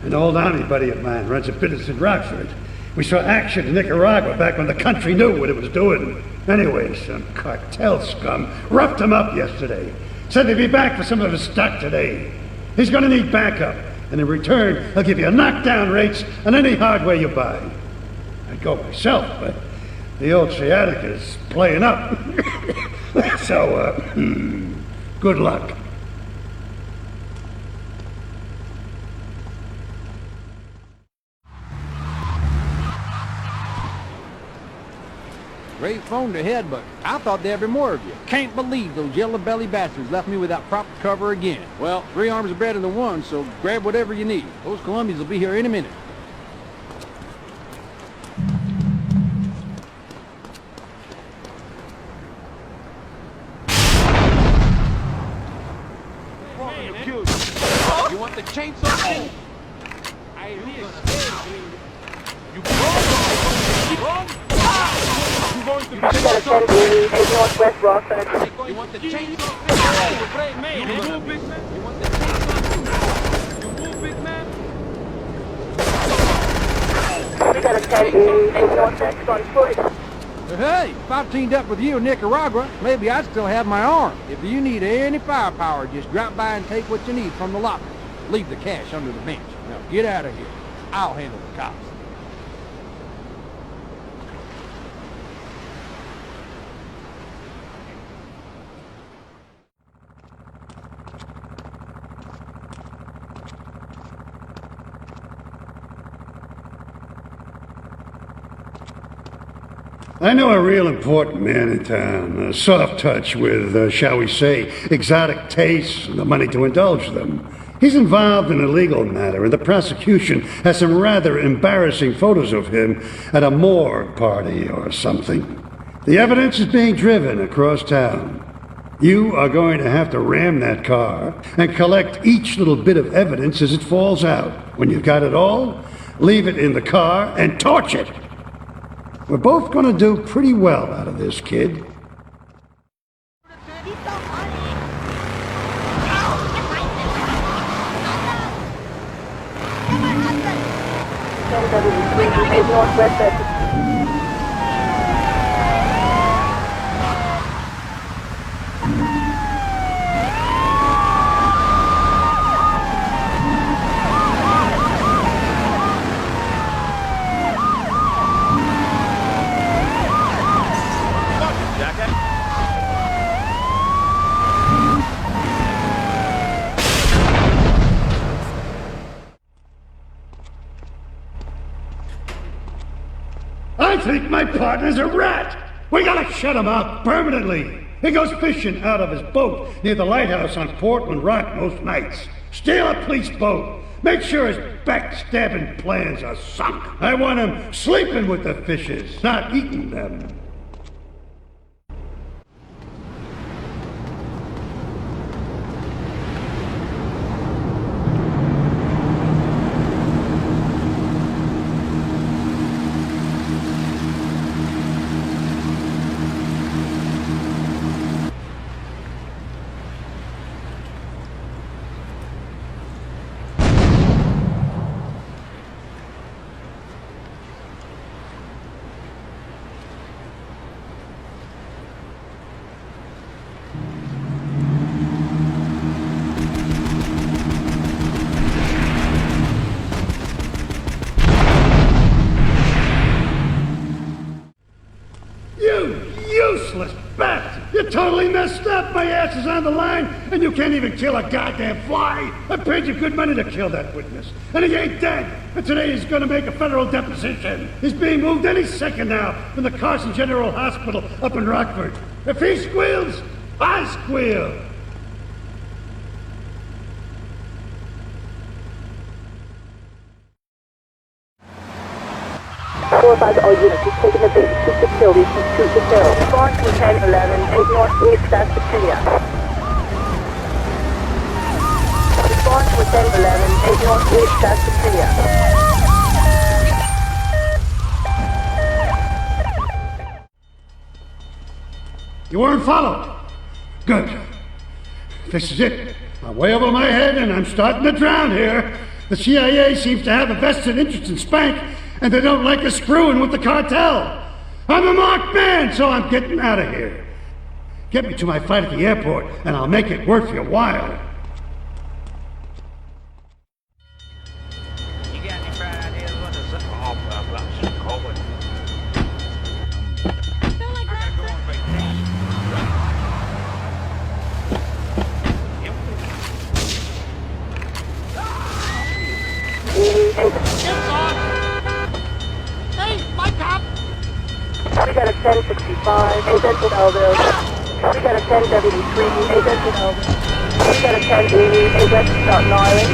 An old army buddy of mine runs a business in Rockford. We saw action in Nicaragua back when the country knew what it was doing. Anyway, some cartel scum roughed him up yesterday. Said they'd be back for some of his stock today. He's gonna need backup, and in return, he'll give you knockdown rates on any hardware you buy. I'd go myself, but the old sciatica's playing up. So, good luck. Great phone ahead, but I thought there'd be more of you. Can't believe those yellow-belly bastards left me without proper cover again. Well, 3 arms are better than 1, so grab whatever you need. Those Colombians will be here any minute. You want the chainsaw? I ain't you run! You're going to be got a 10-2 in Northwest Rockford. You want the chainsaw? Man, you move, big man. You want the chainsaw? You move, big man. We got a 10-2 in Northwest on foot. Hey, if I teamed up with you in Nicaragua, maybe I'd still have my arm. If you need any firepower, just drop by and take what you need from the locker. Leave the cash under the bench. Now get out of here. I'll handle the cops. I know a real important man in town, a soft touch with, shall we say, exotic tastes and the money to indulge them. He's involved in a legal matter, and the prosecution has some rather embarrassing photos of him at a morgue party or something. The evidence is being driven across town. You are going to have to ram that car and collect each little bit of evidence as it falls out. When you've got it all, leave it in the car and torch it. We're both going to do pretty well out of this, kid. think my partner's a rat. We gotta shut him out permanently. He goes fishing out of his boat near the lighthouse on Portland Rock most nights. Steal a police boat. Make sure his backstabbing plans are sunk. I want him sleeping with the fishes, not eating them. You're totally messed up. My ass is on the line, and you can't even kill a goddamn fly. I paid you good money to kill that witness, and he ain't dead. And today he's gonna make a federal deposition. He's being moved any second now from the Carson General Hospital up in Rockford. If he squeals, I squeal. All units, you've taken the base to facilities from 2 to 0. Respond to 1011, 8 Northeast, West Virginia. Respond to 1011, 8 Northeast, West Virginia. You weren't followed. Good. This is it. I'm way over my head, and I'm starting to drown here. The CIA seems to have a vested interest in Spank, and they don't like us screwing with the cartel. I'm a marked man, so I'm getting out of here. Get me to my flight at the airport, and I'll make it worth your while. You got any bright ideas what to say? Oh, I've got some cold. I gotta go on vacation. Hey, my cop! We got a 1065, a Central Belleville. We got a 1073, a Central Belleville. We got a 1080, a West Staten Island.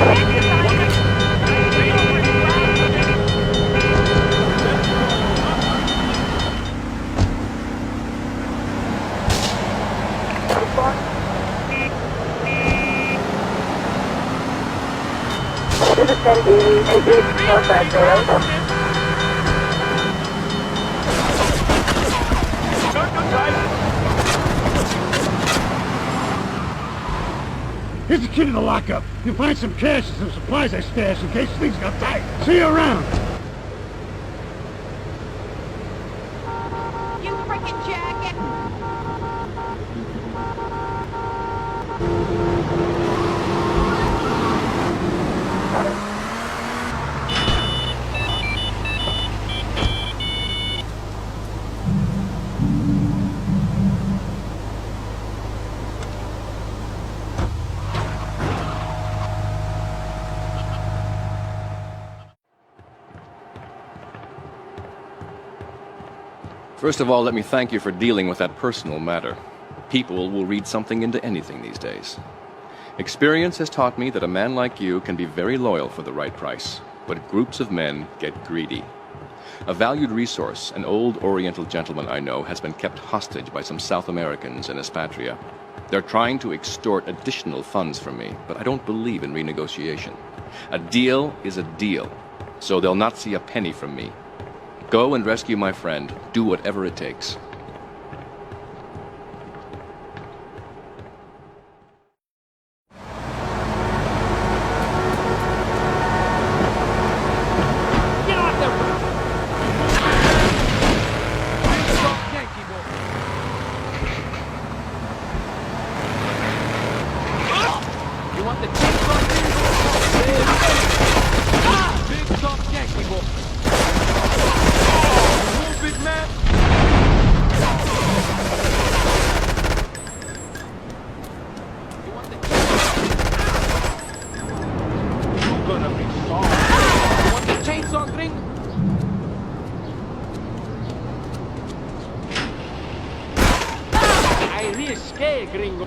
There's a 1080, a East Northside there. Here's the key to the lockup. You'll find some cash and some supplies I stashed in case things got tight. See you around. You freaking jacket! First of all, let me thank you for dealing with that personal matter. People will read something into anything these days. Experience has taught me that a man like you can be very loyal for the right price, but groups of men get greedy. A valued resource, an old Oriental gentleman I know, has been kept hostage by some South Americans in Espatria. They're trying to extort additional funds from me, but I don't believe in renegotiation. A deal is a deal, so they'll not see a penny from me. Go and rescue my friend. Do whatever it takes. Get off there! Yankee boy. You want the chainsaw thing? Big tough Yankee boy. Big man. You want the You're gonna be sorry. You want the chainsaw thing? qué, gringo?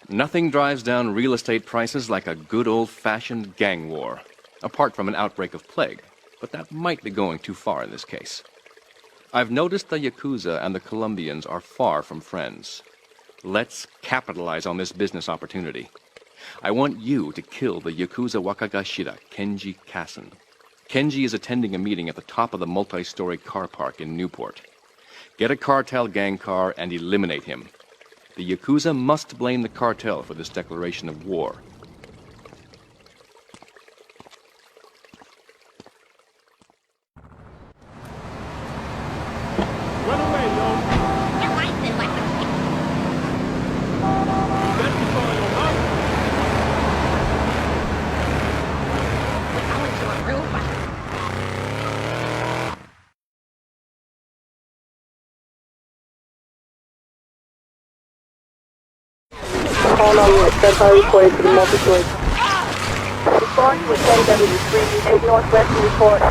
Nothing drives down real estate prices like a good old-fashioned gang war, apart from an outbreak of plague, but that might be going too far in this case. I've noticed the Yakuza and the Colombians are far from friends. Let's capitalize on this business opportunity. I want you to kill the Yakuza Wakagashira, Kenji Kassen. Kenji is attending a meeting at the top of the multi-story car park in Newport. Get a cartel gang car and eliminate him. The Yakuza must blame the cartel for this declaration of war. Run away, yo. Better be calling your mom. All on unit, stand reported to the multi-story. Respond to a 1073, 8 Northwest report.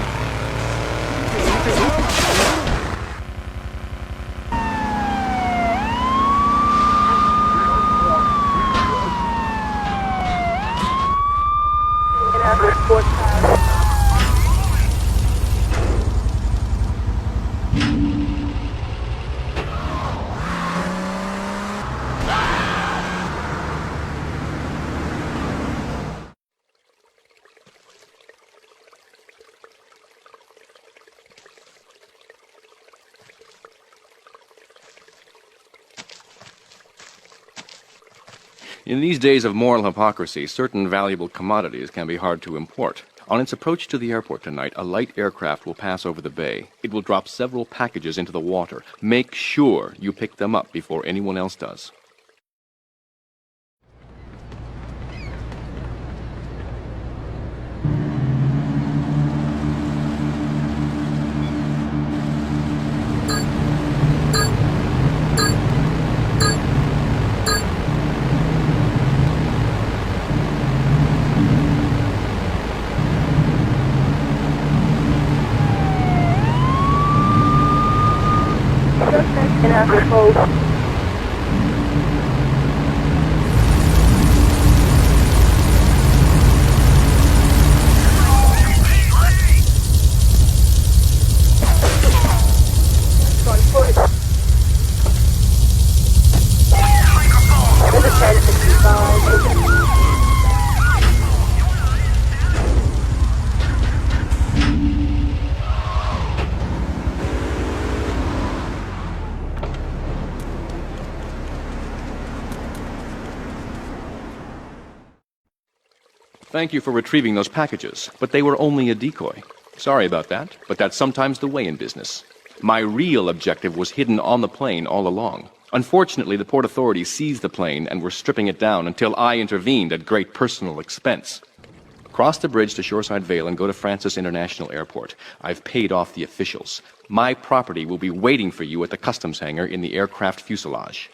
In these days of moral hypocrisy, certain valuable commodities can be hard to import. On its approach to the airport tonight, a light aircraft will pass over the bay. It will drop several packages into the water. Make sure you pick them up before anyone else does. In Africa. Thank you for retrieving those packages, but they were only a decoy. Sorry about that, but that's sometimes the way in business. My real objective was hidden on the plane all along. Unfortunately, the port authorities seized the plane and were stripping it down until I intervened at great personal expense. Cross the bridge to Shoreside Vale and go to Francis International Airport. I've paid off the officials. My property will be waiting for you at the customs hangar in the aircraft fuselage.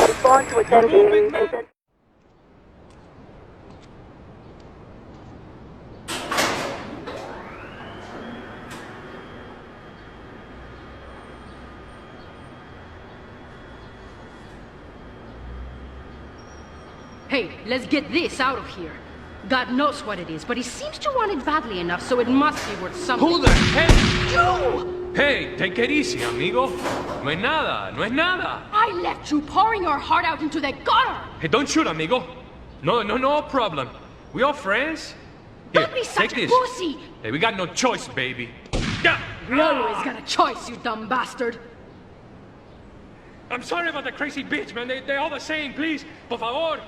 Respond to attending. Hey, let's get this out of here. God knows what it is, but he seems to want it badly enough, so it must be worth something. Who the heck? You! Hey, take it easy, amigo. No es nada, no es nada. I left you pouring your heart out into the gutter! Hey, don't shoot, amigo. No problem. We all friends. Here, Don't be such take a this. pussy! Hey, we got no choice, baby. Yeah. You always got a choice, you dumb bastard! I'm sorry about the crazy bitch, man. They're all the same, please. Por favor.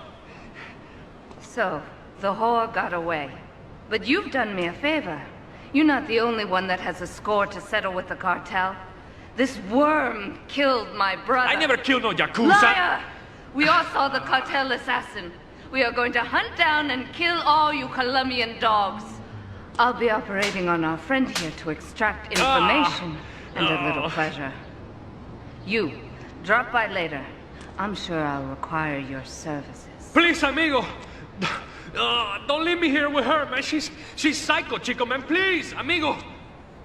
So, the whore got away. But you've done me a favor. You're not the only one that has a score to settle with the cartel. This worm killed my brother. I never killed no Yakuza. Liar! We all saw the cartel assassin. We are going to hunt down and kill all you Colombian dogs. I'll be operating on our friend here to extract information and a little pleasure. You, drop by later. I'm sure I'll require your services. Please, amigo. Don't leave me here with her, man. She's psycho, chico, man. Please, amigo.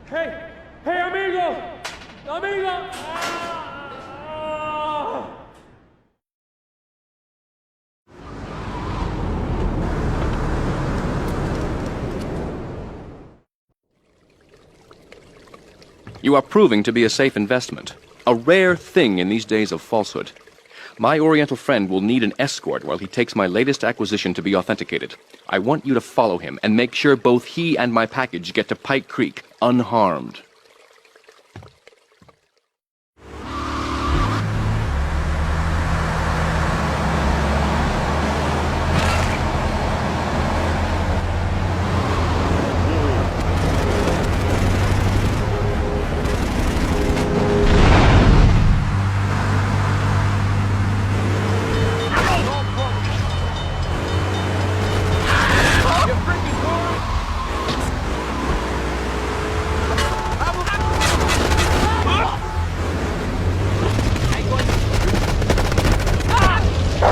Hey, amigo. Amigo. You are proving to be a safe investment. A rare thing in these days of falsehood. My Oriental friend will need an escort while he takes my latest acquisition to be authenticated. I want you to follow him and make sure both he and my package get to Pike Creek unharmed.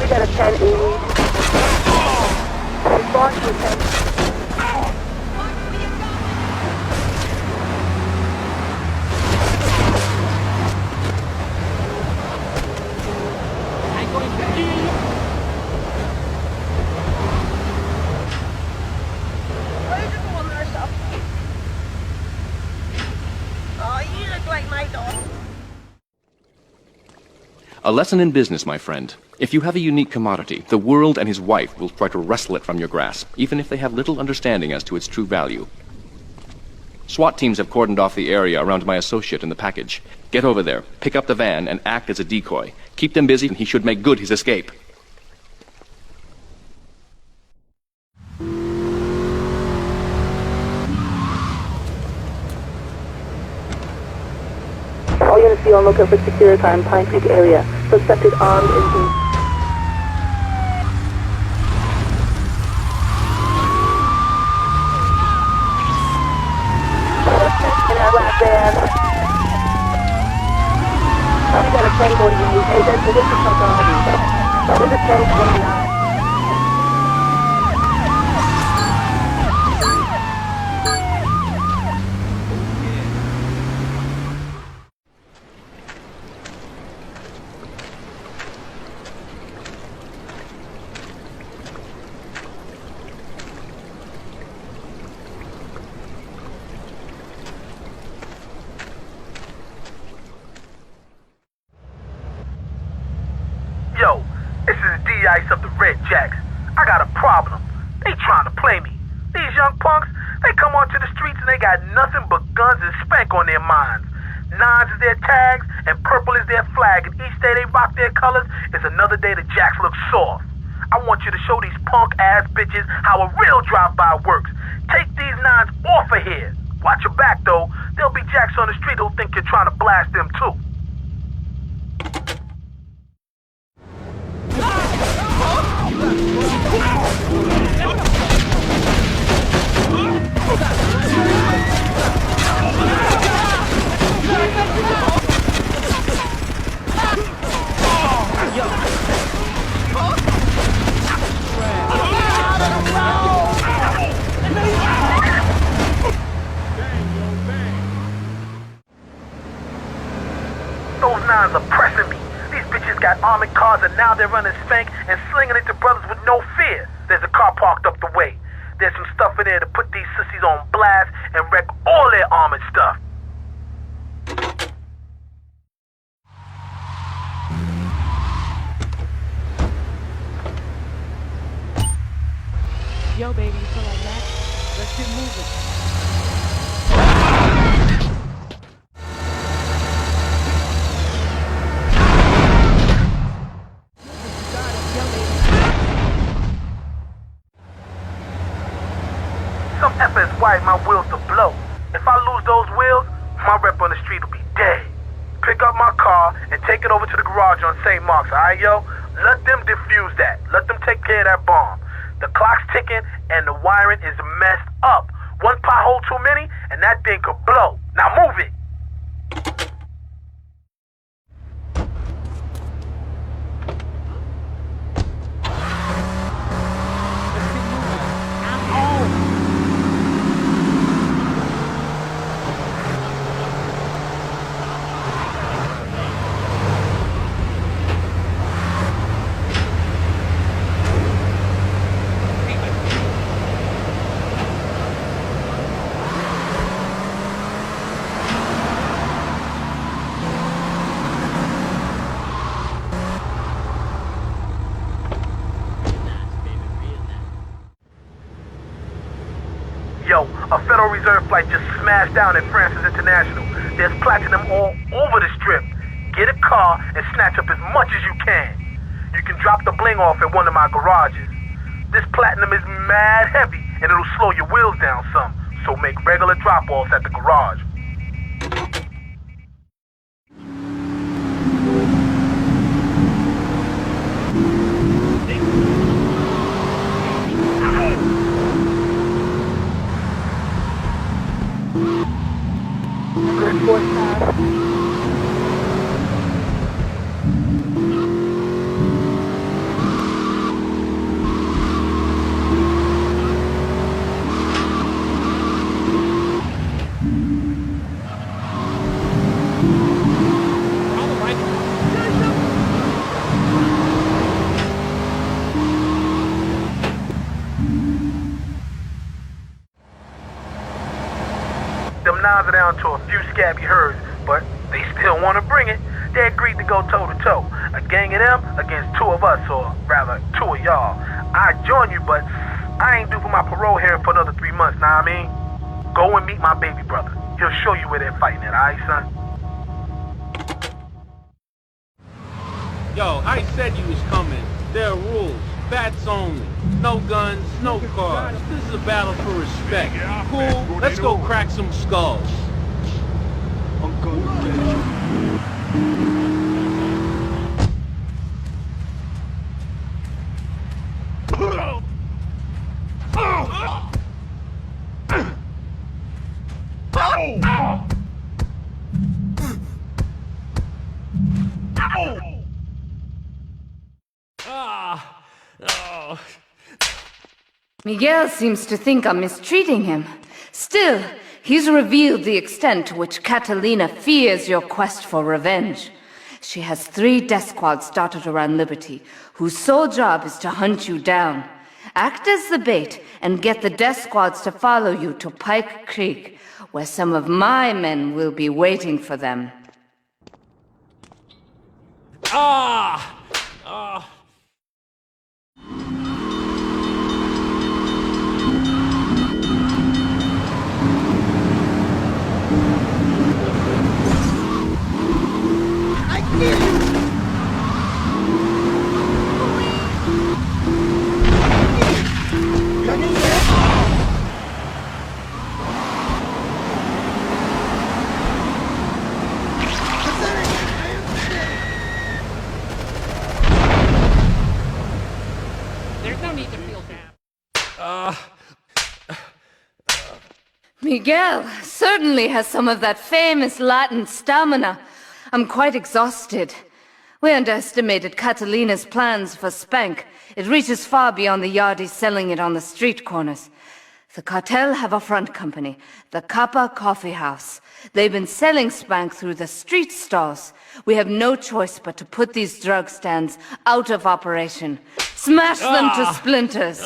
We got a 10 E. Respond to attending. A lesson in business, my friend. If you have a unique commodity, the world and his wife will try to wrestle it from your grasp, even if they have little understanding as to its true value. SWAT teams have cordoned off the area around my associate in the package. Get over there, pick up the van, and act as a decoy. Keep them busy, and he should make good his escape. All units be on lookout for secure time, Pine Creek area. Suspected armed and in our last van. We got a 1040 unit. Hey, that's the district of There's a 1029. Yo, this is D-Ice of the Red Jacks. I got a problem. They trying to play me. These young punks, they come onto the streets and they got nothing but guns and spank on their minds. Nines is their tags and purple is their flag, and each day they rock their colors is another day the Jacks look soft. I want you to show these punk-ass bitches how a real drive-by works. Take these nines off of here. Watch your back, though. There'll be Jacks on the street who'll think you're trying to blast them, too. cars and now they're running spank and slinging it to brothers with no fear. There's a car parked up the way. There's some stuff in there to put these sissies on blast and wreck all their armored stuff. Yo, baby, you feel like that? Let's get moving. Some effort has wired my wheels to blow. If I lose those wheels, my rep on the street will be dead. Pick up my car and take it over to the garage on St. Mark's, alright, yo? Let them defuse that. Let them take care of that bomb. The clock's ticking and the wiring is messed up. One pothole too many and that thing could blow. Now move it. Yo, a Federal Reserve flight just smashed down at Francis International. There's platinum all over the strip. Get a car and snatch up as much as you can. You can drop the bling off at one of my garages. This platinum is mad heavy and it'll slow your wheels down some, so make regular drop-offs at the garage. Them nines are down to a few scabby herds, but they still want to bring it. They agreed to go toe-to-toe. A gang of them against two of us, or rather, two of y'all. I'd join you, but I ain't due for my parole hearing for another 3 months, know what I mean? Go and meet my baby brother. He'll show you where they're fighting at, alright, son? Yo, I said you was coming. There are rules. Bats only. No guns, no cars. This is a battle for respect. Cool? Let's go crack some skulls. I'm gonna get you. Miguel seems to think I'm mistreating him. Still, he's revealed the extent to which Catalina fears your quest for revenge. She has 3 death squads started around Liberty, whose sole job is to hunt you down. Act as the bait and get the death squads to follow you to Pike Creek, where some of my men will be waiting for them. Miguel certainly has some of that famous Latin stamina. I'm quite exhausted. We underestimated Catalina's plans for Spank. It reaches far beyond the yardies selling it on the street corners. The cartel have a front company, the Kappa Coffee House. They've been selling Spank through the street stalls. We have no choice but to put these drug stands out of operation. Smash them to splinters.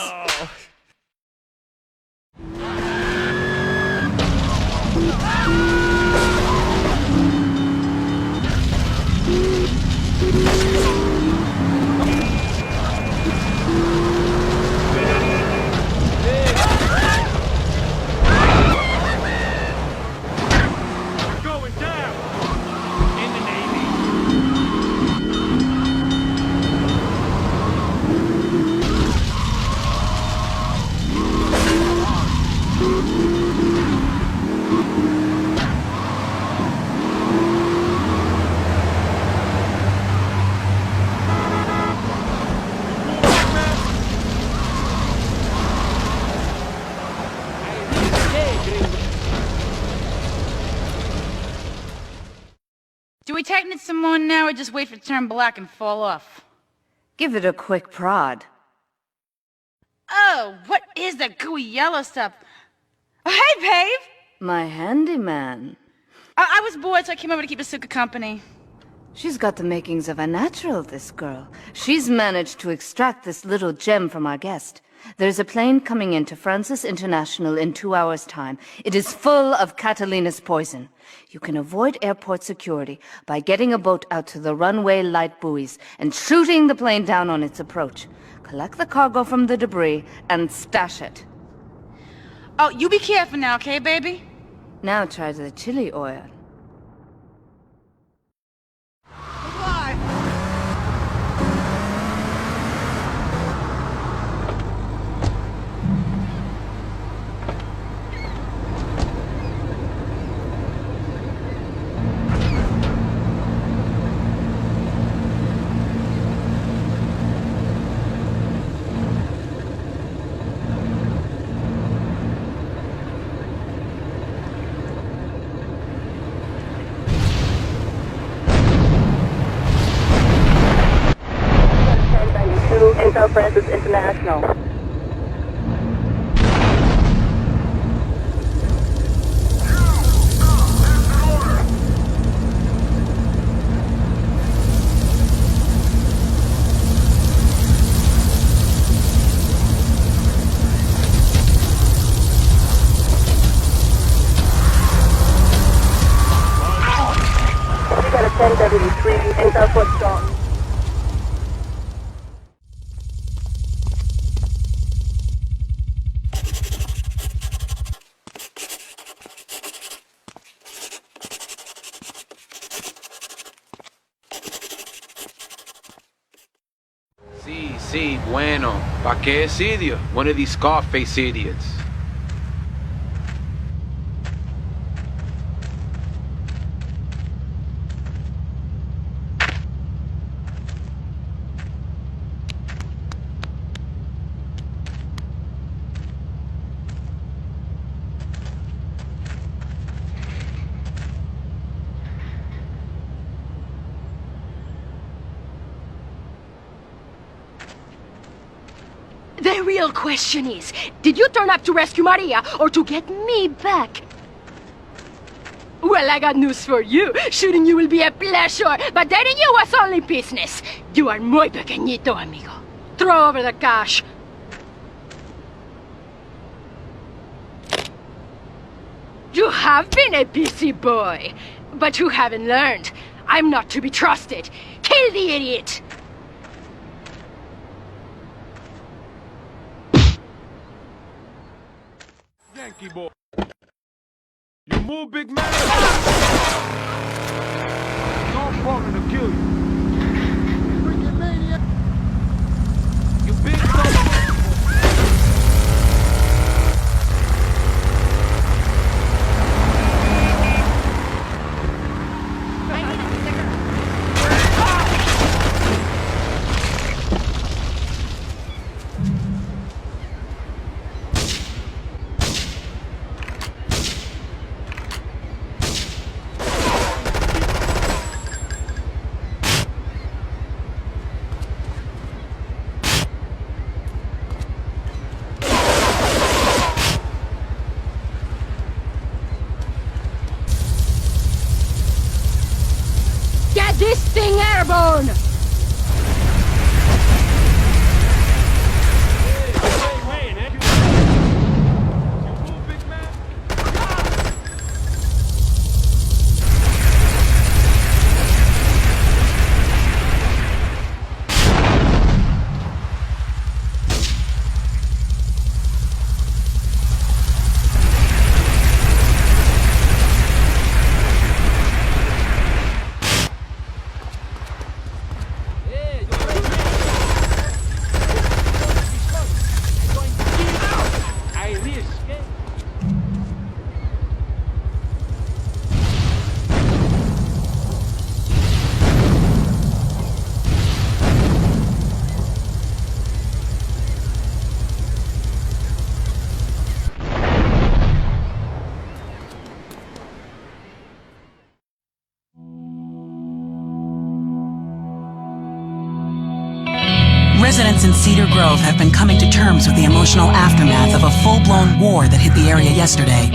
Do we tighten it some more now, or just wait for it to turn black and fall off? Give it a quick prod. Oh, what is that gooey yellow stuff? Oh, hey, babe! My handyman. I was bored, so I came over to keep Asuka company. She's got the makings of a natural, this girl. She's managed to extract this little gem from our guest. There's a plane coming into Francis International in 2 hours' time. It is full of Catalina's poison. You can avoid airport security by getting a boat out to the runway light buoys and shooting the plane down on its approach. Collect the cargo from the debris and stash it. Oh, you be careful now, okay, baby? Now try the chili oil. South Francis International. We got a 1073 in Southwest Staunton. Sí, bueno. ¿Pa qué es idiot? One of these Scarface idiots. The real question is, did you turn up to rescue Maria or to get me back? Well, I got news for you. Shooting you will be a pleasure, but dating you was only business. You are muy pequeñito, amigo. Throw over the cash. You have been a busy boy, but you haven't learned. I'm not to be trusted. Kill the idiot! Yankee boy. You move, big man. Don't falling to kill you. Freaking maniac. You big this thing airborne! Residents in Cedar Grove have been coming to terms with the emotional aftermath of a full-blown war that hit the area yesterday.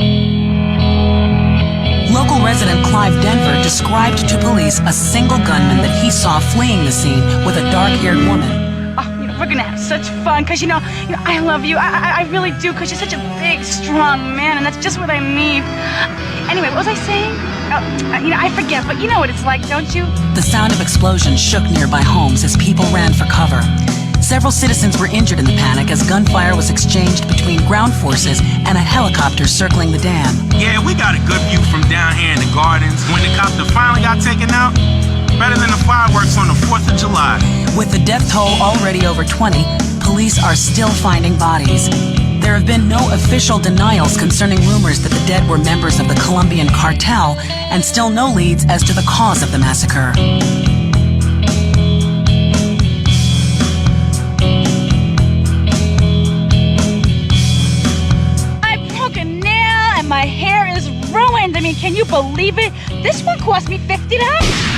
Local resident Clive Denver described to police a single gunman that he saw fleeing the scene with a dark-haired woman. Oh, we're gonna have such fun, cause you know, I love you. I really do, cause you're such a big, strong man, and that's just what I need. Anyway, what was I saying? I forget, but you know what it's like, don't you? The sound of explosions shook nearby homes as people ran for cover. Several citizens were injured in the panic as gunfire was exchanged between ground forces and a helicopter circling the dam. Yeah, we got a good view from down here in the gardens. When the copter finally got taken out, better than the fireworks on the 4th of July. With the death toll already over 20, police are still finding bodies. There have been no official denials concerning rumors that the dead were members of the Colombian cartel, and still no leads as to the cause of the massacre. My hair is ruined. I mean, can you believe it? This one cost me $50.